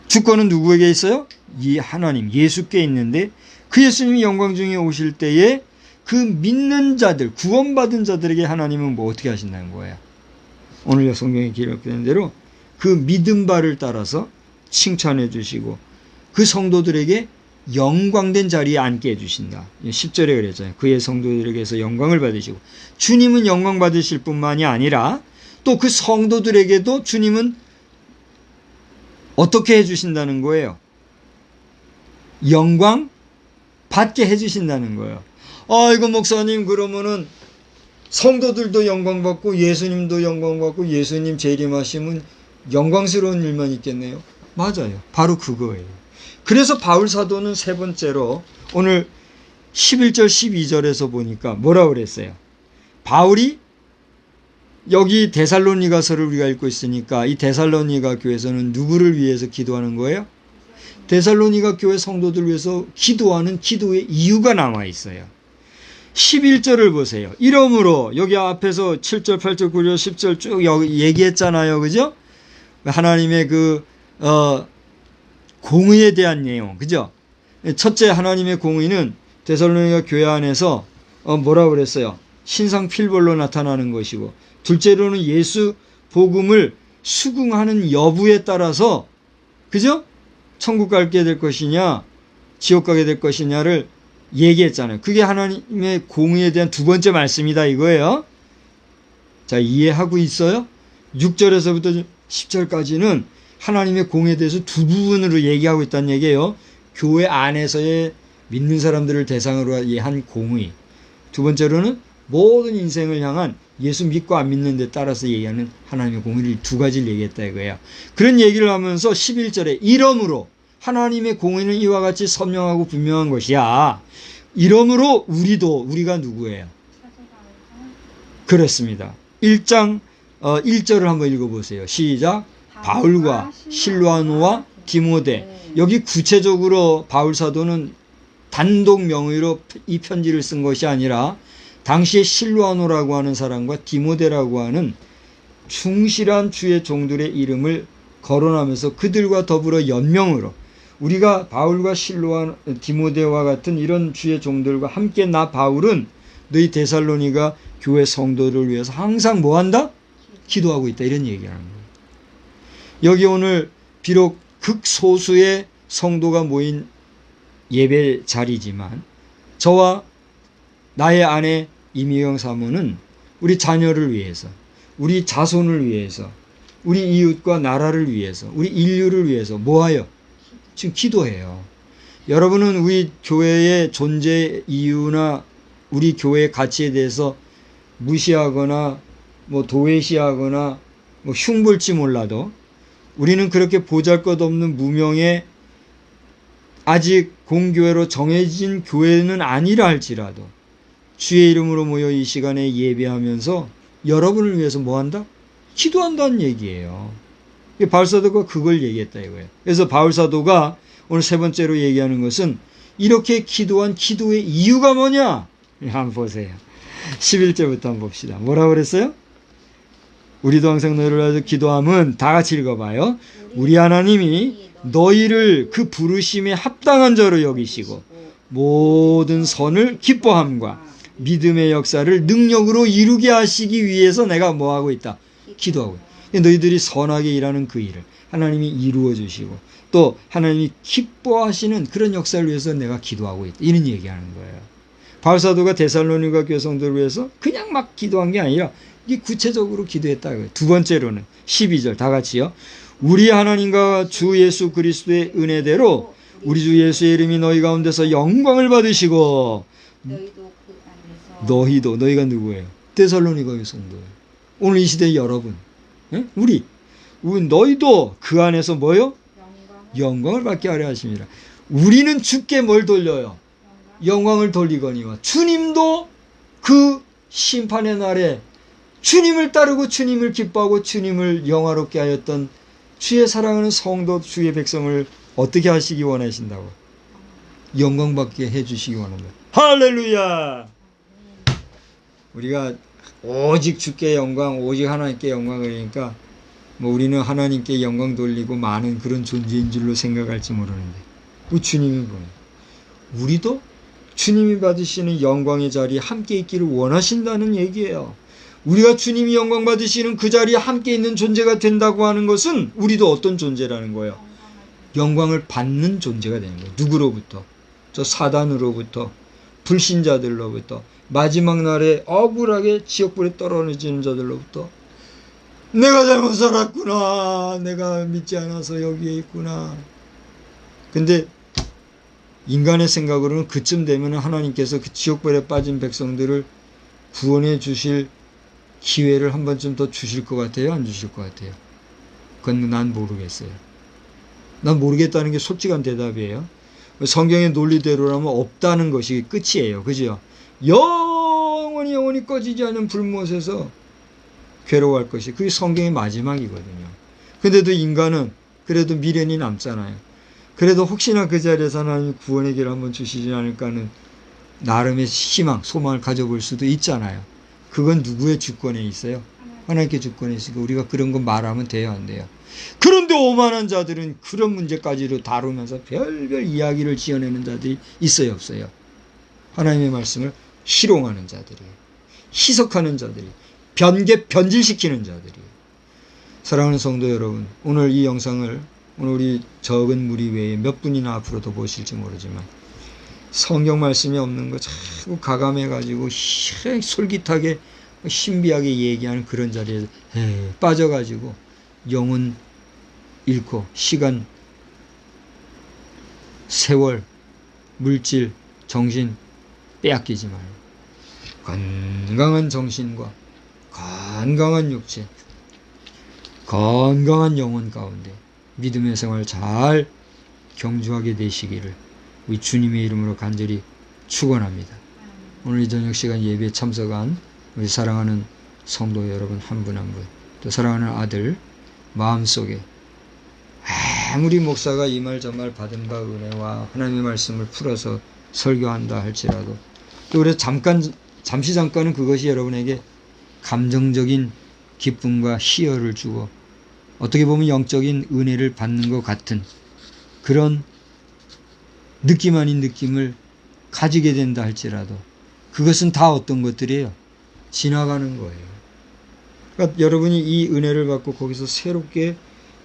주권은 누구에게 있어요? 이 하나님, 예수께 있는데, 그 예수님이 영광 중에 오실 때에 그 믿는 자들, 구원받은 자들에게 하나님은 뭐 어떻게 하신다는 거예요? 오늘 성경에 기록된 대로 그 믿음 바를 따라서 칭찬해 주시고 그 성도들에게 영광된 자리에 앉게 해주신다. 10절에 그랬잖아요. 그의 성도들에게서 영광을 받으시고, 주님은 영광 받으실 뿐만이 아니라 또 그 성도들에게도 주님은 어떻게 해주신다는 거예요? 영광 받게 해주신다는 거예요. 아이고 목사님, 그러면은 성도들도 영광 받고 예수님도 영광 받고 예수님 재림하시면 영광스러운 일만 있겠네요. 맞아요. 바로 그거예요. 그래서 바울 사도는 세 번째로 오늘 11절 12절에서 보니까 뭐라고 그랬어요? 바울이 여기 데살로니가서를 우리가 읽고 있으니까 이 데살로니가 교회에서는 누구를 위해서 기도하는 거예요? 데살로니가 교회 성도들 위해서 기도하는 기도의 이유가 남아 있어요. 11절을 보세요. 이러므로 여기 앞에서 7절, 8절, 9절, 10절 쭉 얘기했잖아요. 그죠? 하나님의 공의에 대한 내용. 그죠? 첫째, 하나님의 공의는 데살로니가 교회 안에서 뭐라고 그랬어요? 신상 필벌로 나타나는 것이고, 둘째로는 예수 복음을 수긍하는 여부에 따라서, 그죠? 천국 가게 될 것이냐 지옥 가게 될 것이냐를 얘기했잖아요. 그게 하나님의 공의에 대한 두 번째 말씀이다 이거예요. 자, 이해하고 있어요? 6절에서부터 10절까지는 하나님의 공의에 대해서 두 부분으로 얘기하고 있다는 얘기예요. 교회 안에서의 믿는 사람들을 대상으로 한 공의, 두 번째로는 모든 인생을 향한 예수 믿고 안 믿는 데 따라서 얘기하는 하나님의 공의를 두 가지를 얘기했다 이거예요. 그런 얘기를 하면서 11절에 이러므로, 하나님의 공의는 이와 같이 선명하고 분명한 것이야. 이러므로 우리가 누구예요? 그렇습니다. 1장 1절을 한번 읽어보세요. 시작. 바울과 실로아노와 디모데. 여기 구체적으로 바울 사도는 단독 명의로 이 편지를 쓴 것이 아니라 당시에 실로아노라고 하는 사람과 디모데라고 하는 충실한 주의 종들의 이름을 거론하면서 그들과 더불어 연명으로, 우리가 바울과 실로아, 디모데와 같은 이런 주의 종들과 함께 나 바울은 너희 데살로니가 교회 성도를 위해서 항상 뭐한다? 기도하고 있다, 이런 얘기하는 거예요. 여기 오늘 비록 극소수의 성도가 모인 예배 자리지만 저와 나의 아내 이미영 사모는 우리 자녀를 위해서, 우리 자손을 위해서, 우리 이웃과 나라를 위해서, 우리 인류를 위해서 뭐하여? 지금 기도해요. 여러분은 우리 교회의 존재 이유나 우리 교회의 가치에 대해서 무시하거나 도외시하거나 흉볼지 몰라도 우리는 그렇게 보잘것없는 무명의 아직 공교회로 정해진 교회는 아니라 할지라도 주의 이름으로 모여 이 시간에 예배하면서 여러분을 위해서 뭐한다? 기도한다는 얘기예요. 바울사도가 그걸 얘기했다 이거예요. 그래서 바울사도가 오늘 세 번째로 얘기하는 것은 이렇게 기도한 기도의 이유가 뭐냐? 한번 보세요. 11절부터 한번 봅시다. 뭐라고 그랬어요? 우리도 항상 너희를 위해서 기도함은 다 같이 읽어봐요. 우리 하나님이 너희를 그 부르심에 합당한 자로 여기시고 모든 선을 기뻐함과 믿음의 역사를 능력으로 이루게 하시기 위해서 내가 뭐하고 있다? 기도하고 있다. 너희들이 선하게 일하는 그 일을 하나님이 이루어 주시고 또 하나님이 기뻐하시는 그런 역사를 위해서 내가 기도하고 있다. 이런 얘기하는 거예요. 바울사도가 데살로니가 교회 성도를 위해서 그냥 막 기도한 게 아니라 이게 구체적으로 기도했다. 두 번째로는 12절 다 같이요. 우리 하나님과 주 예수 그리스도의 은혜대로 우리 주 예수의 이름이 너희 가운데서 영광을 받으시고 너희도 그 안에서 너희가 누구예요? 데살로니가 교회 성도예요. 오늘 이 시대의 여러분, 우리 너희도 그 안에서 뭐요? 영광을 받게 하려 하십니다. 우리는 주께 뭘 돌려요? 영광을 돌리거니와 주님도 그 심판의 날에 주님을 따르고 주님을 기뻐하고 주님을 영화롭게 하였던 주의 사랑하는 성도 주의 백성을 어떻게 하시기 원하신다고? 영광받게 해주시기 원한다. 할렐루야! 우리가 오직 주께 영광, 오직 하나님께 영광을 그러니까 뭐 우리는 하나님께 영광 돌리고 많은 그런 존재인 줄로 생각할지 모르는데 그 주님이 뭐예요? 우리도 주님이 받으시는 영광의 자리에 함께 있기를 원하신다는 얘기예요. 우리가 주님이 영광 받으시는 그 자리에 함께 있는 존재가 된다고 하는 것은 우리도 어떤 존재라는 거예요? 영광을 받는 존재가 되는 거예요. 누구로부터? 저 사단으로부터, 불신자들로부터, 마지막 날에 억울하게 지옥불에 떨어지는 자들로부터 내가 잘못 살았구나. 내가 믿지 않아서 여기에 있구나. 근데 인간의 생각으로는 그쯤 되면 하나님께서 그 지옥불에 빠진 백성들을 구원해 주실 기회를 한 번쯤 더 주실 것 같아요? 안 주실 것 같아요? 그건 난 모르겠어요. 난 모르겠다는 게 솔직한 대답이에요. 성경의 논리대로라면 없다는 것이 끝이에요. 그죠? 영원히 꺼지지 않는 불못에서 괴로워할 것이 그게 성경의 마지막이거든요. 근데도 인간은 그래도 미련이 남잖아요. 그래도 혹시나 그 자리에서 하나님 구원의 길을 한번 주시지 않을까 하는 나름의 희망, 소망을 가져볼 수도 있잖아요. 그건 누구의 주권에 있어요? 하나님께 주권에 있으니까 우리가 그런 거 말하면 돼요, 안 돼요? 그런데 오만한 자들은 그런 문제까지로 다루면서 별별 이야기를 지어내는 자들이 있어요, 없어요? 하나님의 말씀을 희롱하는 자들이에요. 희석하는 자들이에요. 변질시키는 자들이에요. 사랑하는 성도 여러분, 오늘 이 영상을 오늘 우리 적은 무리 외에 몇 분이나 앞으로 더 보실지 모르지만 성경 말씀이 없는 거 자꾸 가감해가지고 솔깃하게 신비하게 얘기하는 그런 자리에 빠져가지고 영혼 잃고 시간, 세월, 물질, 정신 빼앗기지 말고 건강한 정신과 건강한 육체, 건강한 영혼 가운데 믿음의 생활 잘 경주하게 되시기를 우리 주님의 이름으로 간절히 축원합니다. 오늘 이 저녁 시간 예배에 참석한 우리 사랑하는 성도 여러분 한 분 한 분, 또 사랑하는 아들 마음속에 아무리 목사가 이 말 저 말 받은 바 은혜와 하나님의 말씀을 풀어서 설교한다 할지라도 또 그래서 잠시 잠깐은 그것이 여러분에게 감정적인 기쁨과 희열을 주고 어떻게 보면 영적인 은혜를 받는 것 같은 그런 느낌 아닌 느낌을 가지게 된다 할지라도 그것은 다 어떤 것들이에요? 지나가는 거예요. 그러니까 여러분이 이 은혜를 받고 거기서 새롭게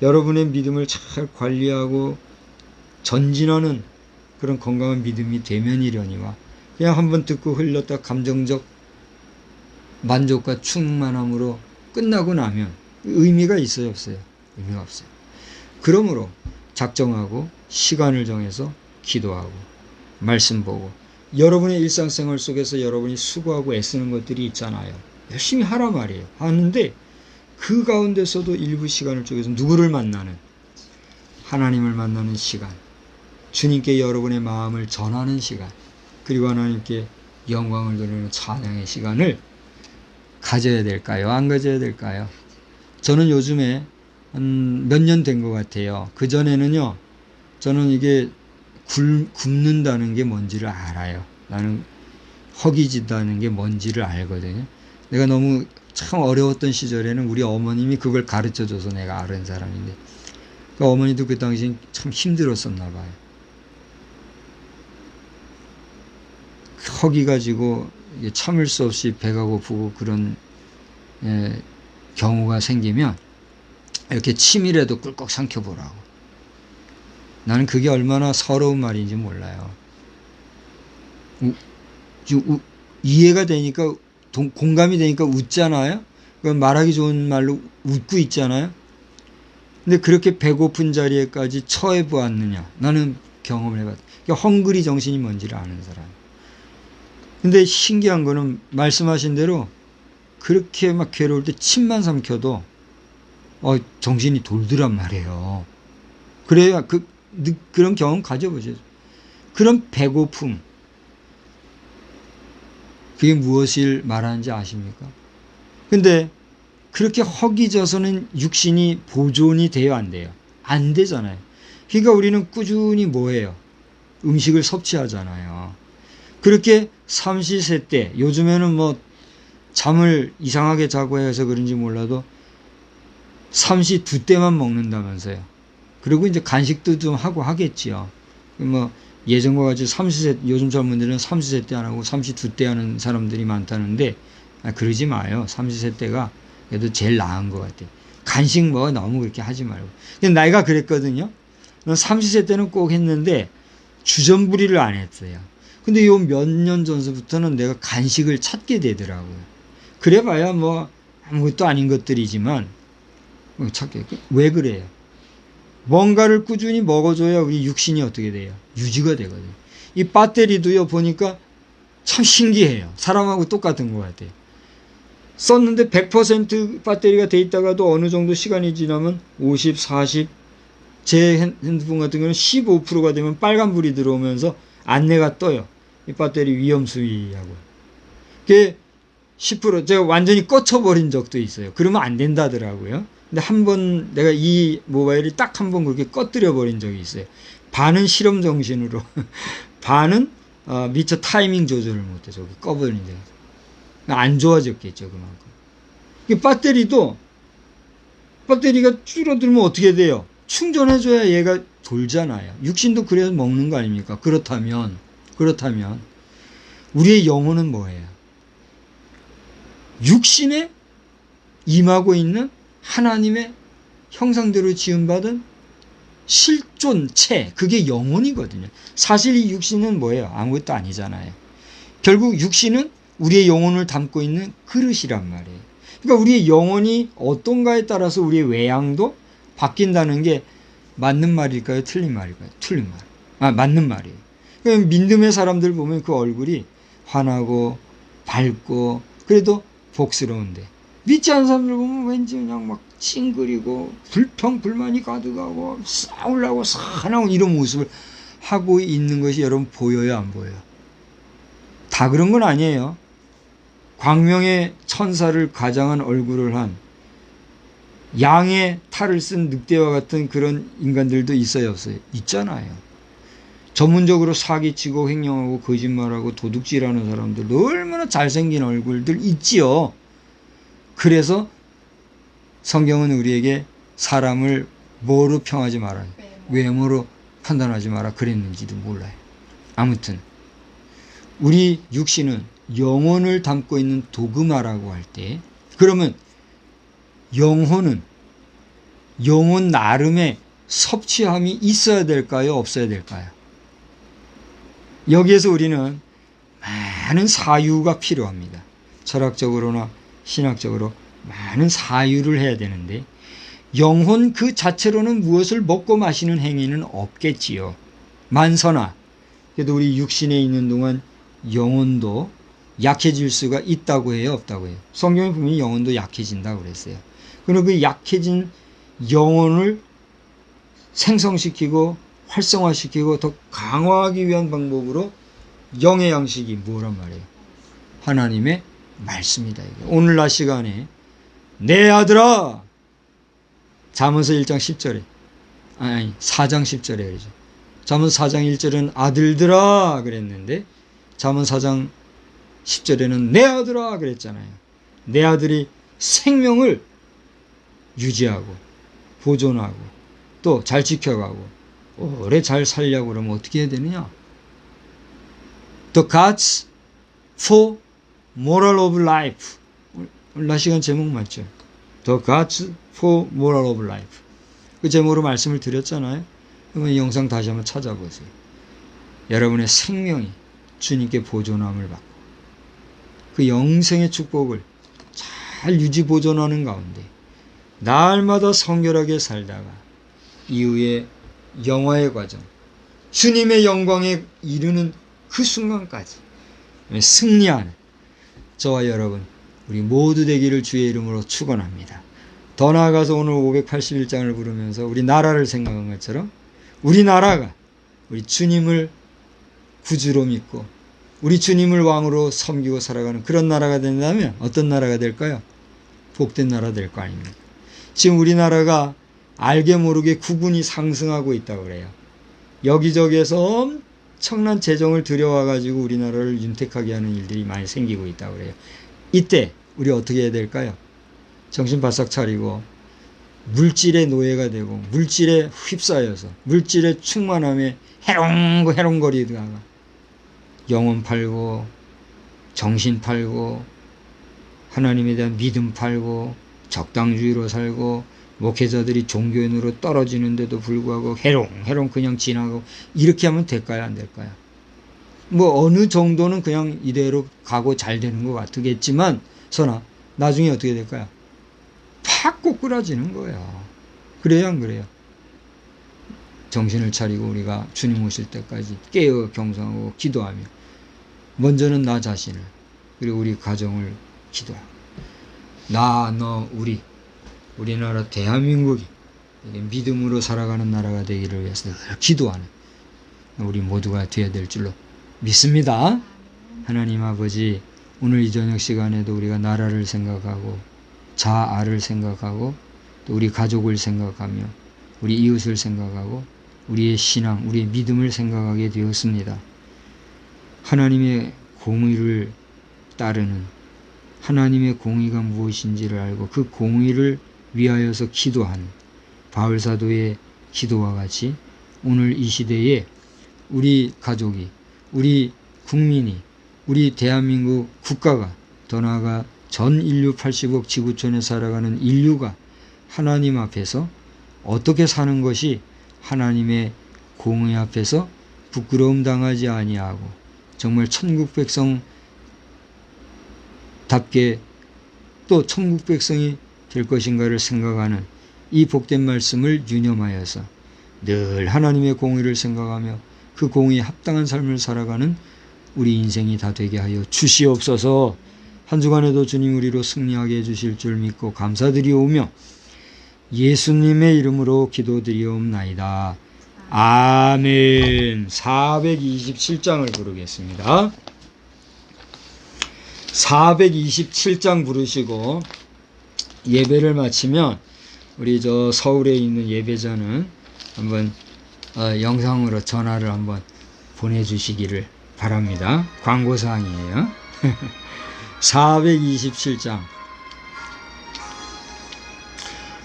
여러분의 믿음을 잘 관리하고 전진하는 그런 건강한 믿음이 되면이려니와 그냥 한번 듣고 흘렸다 감정적 만족과 충만함으로 끝나고 나면 의미가 있어요, 없어요? 의미가 없어요. 그러므로 작정하고 시간을 정해서 기도하고 말씀 보고 여러분의 일상생활 속에서 여러분이 수고하고 애쓰는 것들이 있잖아요. 열심히 하라 말이에요. 하는데 그 가운데서도 일부 시간을 쪼개서 누구를 만나는? 하나님을 만나는 시간, 주님께 여러분의 마음을 전하는 시간, 그리고 하나님께 영광을 돌리는 찬양의 시간을 가져야 될까요? 안 가져야 될까요? 저는 요즘에 한 몇 년 된 것 같아요. 그전에는요, 저는 이게 굶는다는 게 뭔지를 알아요. 나는 허기진다는 게 뭔지를 알거든요. 내가 너무 참 어려웠던 시절에는 우리 어머님이 그걸 가르쳐줘서 내가 아는 사람인데, 그러니까 어머니도 그 당시 참 힘들었었나 봐요. 허기가 지고 참을 수 없이 배가 고프고 그런 경우가 생기면 이렇게 침이라도 꿀꺽 삼켜보라고. 나는 그게 얼마나 서러운 말인지 몰라요. 이해가 되니까, 공감이 되니까 웃잖아요. 말하기 좋은 말로 웃고 있잖아요. 근데 그렇게 배고픈 자리에까지 처해 보았느냐? 나는 경험을 해봤다. 그러니까 헝그리 정신이 뭔지를 아는 사람. 근데 신기한 거는 말씀하신 대로 그렇게 막 괴로울 때 침만 삼켜도 정신이 돌더란 말이에요. 그래야 그런 경험 가져보죠. 그런 배고픔, 그게 무엇을 말하는지 아십니까? 근데 그렇게 허기져서는 육신이 보존이 돼요, 안 돼요? 안 되잖아요. 그러니까 우리는 꾸준히 뭐해요? 음식을 섭취하잖아요. 그렇게 삼시세 때, 요즘에는 뭐 잠을 이상하게 자고 해서 그런지 몰라도 삼시 두 때만 먹는다면서요. 그리고 이제 간식도 좀 하고 하겠지요. 뭐 예전과 같이 삼시세, 요즘 젊은이들은 삼시세 때 안 하고 삼시 두 때 하는 사람들이 많다는데, 그러지 마요. 삼시세 때가 그래도 제일 나은 것 같아요. 간식 뭐 너무 그렇게 하지 말고. 나이가 그랬거든요. 삼시세 때는 꼭 했는데 주전부리를 안 했어요. 근데 요 몇 년 전서부터는 내가 간식을 찾게 되더라고요. 그래봐야 뭐 아무것도 아닌 것들이지만 찾게. 왜 그래요? 뭔가를 꾸준히 먹어줘야 우리 육신이 어떻게 돼요? 유지가 되거든요. 이 배터리도요, 보니까 참 신기해요. 사람하고 똑같은 것 같아요. 썼는데 100% 배터리가 돼 있다가도 어느 정도 시간이 지나면 50, 40, 제 핸드폰 같은 경우는 15%가 되면 빨간불이 들어오면서 안내가 떠요. 이 배터리 위험 수위하고. 그게 10%, 제가 완전히 꺼쳐버린 적도 있어요. 그러면 안 된다더라고요. 근데 한 번 내가 이 모바일을 딱 한 번 그렇게 꺼뜨려 버린 적이 있어요. 반은 실험 정신으로, 반은 미처 타이밍 조절을 못해 저기 꺼버린 적이 있어요. 안 좋아졌겠죠, 그만큼. 배터리가 줄어들면 어떻게 돼요? 충전해줘야 얘가 돌잖아요. 육신도 그래서 먹는 거 아닙니까? 그렇다면 우리의 영혼은 뭐예요? 육신에 임하고 있는 하나님의 형상대로 지음받은 실존체, 그게 영혼이거든요. 사실 이 육신은 뭐예요? 아무것도 아니잖아요. 결국 육신은 우리의 영혼을 담고 있는 그릇이란 말이에요. 그러니까 우리의 영혼이 어떤가에 따라서 우리의 외양도 바뀐다는 게 맞는 말일까요? 틀린 말일까요? 틀린 말. 맞는 말이에요. 그러니까 믿음의 사람들 보면 그 얼굴이 환하고 밝고 그래도 복스러운데, 믿지 않는 사람들 보면 왠지 그냥 막 찡그리고 불평불만이 가득하고 싸우려고 사나운 이런 모습을 하고 있는 것이 여러분 보여요, 안 보여요? 다 그런 건 아니에요. 광명의 천사를 가장한 얼굴을 한 양의 탈을 쓴 늑대와 같은 그런 인간들도 있어요, 없어요? 있잖아요. 전문적으로 사기치고 횡령하고 거짓말하고 도둑질하는 사람들 얼마나 잘생긴 얼굴들 있지요. 그래서 성경은 우리에게 사람을 뭐로 평하지 마라, 외모로 판단하지 마라 그랬는지도 몰라요. 아무튼 우리 육신은 영혼을 담고 있는 도그마라고 할 때, 그러면 영혼 나름의 섭취함이 있어야 될까요? 없어야 될까요? 여기에서 우리는 많은 사유가 필요합니다. 철학적으로나 신학적으로 많은 사유를 해야 되는데, 영혼 그 자체로는 무엇을 먹고 마시는 행위는 없겠지요. 만서나 그래도 우리 육신에 있는 동안 영혼도 약해질 수가 있다고 해요, 없다고 해요? 성경에 보면 영혼도 약해진다고 그랬어요. 그리고 그 약해진 영혼을 생성시키고 활성화시키고 더 강화하기 위한 방법으로 영의 양식이 뭐란 말이에요? 하나님의 말씀이다. 이게. 오늘 낮 시간에 내 아들아, 잠언서 1장 10절에 아니 4장 10절에 그러죠. 잠언 4장 1절은 아들들아 그랬는데 잠언 4장 10절에는 내 아들아 그랬잖아요. 내 아들이 생명을 유지하고 보존하고 또 잘 지켜가고 오래 잘 살려고 그러면 어떻게 해야 되느냐? The Gods for Moral of Life. 오늘 낮 시간 제목 맞죠? The Gods for Moral of Life. 그 제목으로 말씀을 드렸잖아요. 그러면 이 영상 다시 한번 찾아보세요. 여러분의 생명이 주님께 보존함을 받고 그 영생의 축복을 잘 유지 보존하는 가운데 날마다 성결하게 살다가 이후에 영화의 과정, 주님의 영광에 이르는 그 순간까지 승리하는 저와 여러분 우리 모두 되기를 주의 이름으로 축원합니다. 더 나아가서 오늘 581장을 부르면서 우리 나라를 생각한 것처럼 우리 나라가 우리 주님을 구주로 믿고 우리 주님을 왕으로 섬기고 살아가는 그런 나라가 된다면 어떤 나라가 될까요? 복된 나라 될 거 아닙니까? 지금 우리나라가 알게 모르게 국운이 상승하고 있다고 그래요. 여기저기에서 엄청난 재정을 들여와가지고 우리나라를 윤택하게 하는 일들이 많이 생기고 있다고 그래요. 이때 우리 어떻게 해야 될까요? 정신 바싹 차리고 물질의 노예가 되고 물질에 휩싸여서 물질의 충만함에 해롱거리다가 영혼 팔고 정신 팔고 하나님에 대한 믿음 팔고 적당주의로 살고 목회자들이 종교인으로 떨어지는데도 불구하고 해롱 그냥 지나가고 이렇게 하면 될까요? 안 될까요? 뭐 어느 정도는 그냥 이대로 가고 잘 되는 것 같겠지만 선아 나중에 어떻게 될까요? 팍 꼬꾸라지는 거예요. 그래요 안 그래요? 정신을 차리고 우리가 주님 오실 때까지 깨어 경성하고 기도하며 먼저는 나 자신을 그리고 우리 가정을 기도하고 나, 너, 우리나라 대한민국이 믿음으로 살아가는 나라가 되기를 위해서 기도하는 우리 모두가 되어야 될 줄로 믿습니다. 하나님 아버지 오늘 이 저녁 시간에도 우리가 나라를 생각하고 자아를 생각하고 또 우리 가족을 생각하며 우리 이웃을 생각하고 우리의 신앙, 우리의 믿음을 생각하게 되었습니다. 하나님의 공의를 따르는 하나님의 공의가 무엇인지를 알고 그 공의를 위하여서 기도하는 바울 사도의 기도와 같이 오늘 이 시대에 우리 가족이, 우리 국민이, 우리 대한민국 국가가 더 나아가 전 인류 80억 지구촌에 살아가는 인류가 하나님 앞에서 어떻게 사는 것이 하나님의 공의 앞에서 부끄러움 당하지 아니하고 정말 천국 백성답게 또 천국 백성이 될 것인가를 생각하는 이 복된 말씀을 유념하여서 늘 하나님의 공의를 생각하며 그 공의에 합당한 삶을 살아가는 우리 인생이 다 되게 하여 주시옵소서. 한 주간에도 주님 우리로 승리하게 해주실 줄 믿고 감사드리오며 예수님의 이름으로 기도드리옵나이다. 아멘. 427장을 부르겠습니다. 427장 부르시고 예배를 마치면 우리 저 서울에 있는 예배자는 한번 영상으로 전화를 한번 보내주시기를 바랍니다. 광고사항이에요. 427장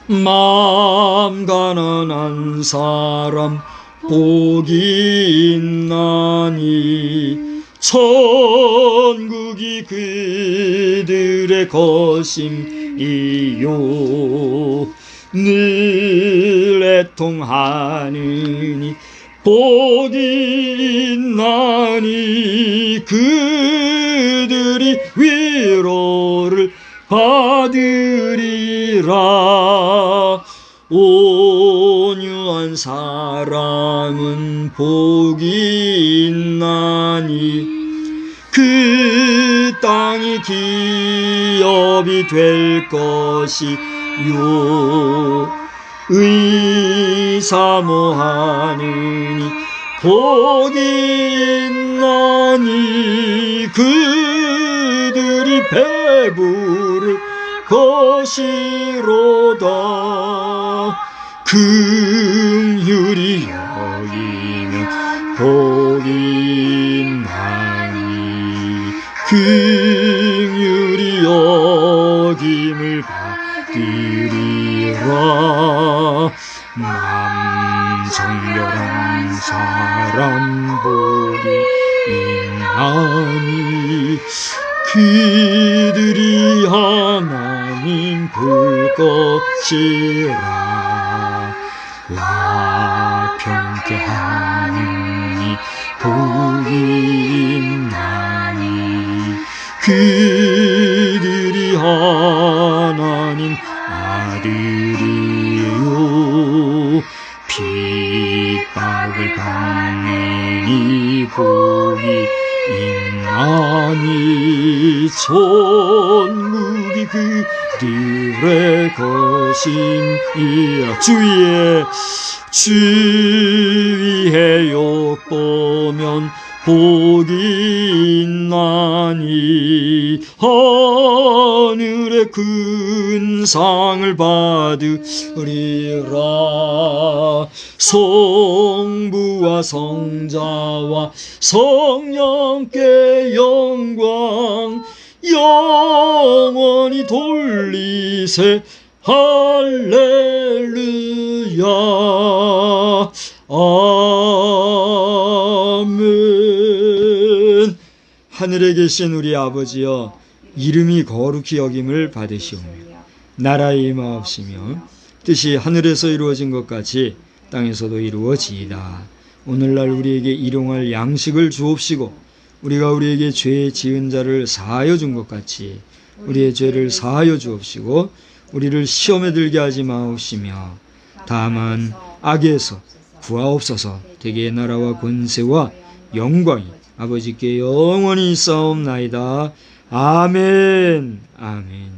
마음 가난한 사람 복이 있나니 천국이 그들의 것임이요 늘 애통하느니 복이 있나니 그들이 위로를 받으리라. 온유한 사람은 복이 있나니 그 땅이 기업이 될 것이요 의사모하느니 복이 있나니 그들이 배부를 것이로다. 긍휼히 여기면 복이 있나니 긍휼히 여김을 받으리라. 마음 정결한 사람 복이 있나니 그들이 하나님 볼 것이라. 화평케 하느니 복이 있나니 그들이 하나님 아들이요. 핍박을 받느니 복이 있나니 천국이 그들의 것이니라. 주위에 욕보면 복이 있나니 하늘의 큰 상을 받으리라. 성부와 성자와 성령께 영광 영원히 돌리세. 할렐루야. 아멘. 하늘에 계신 우리 아버지여, 이름이 거룩히 여김을 받으시오며 나라의 임하옵시며 뜻이 하늘에서 이루어진 것 같이 땅에서도 이루어지이다. 오늘날 우리에게 일용할 양식을 주옵시고 우리가 우리에게 죄 지은 자를 사하여 준 것 같이 우리의 죄를 사하여 주옵시고 우리를 시험에 들게 하지 마옵시며 다만 악에서 구하옵소서. 대개의 나라와 권세와 영광이 아버지께 영원히 있사옵나이다. 아멘. 아멘.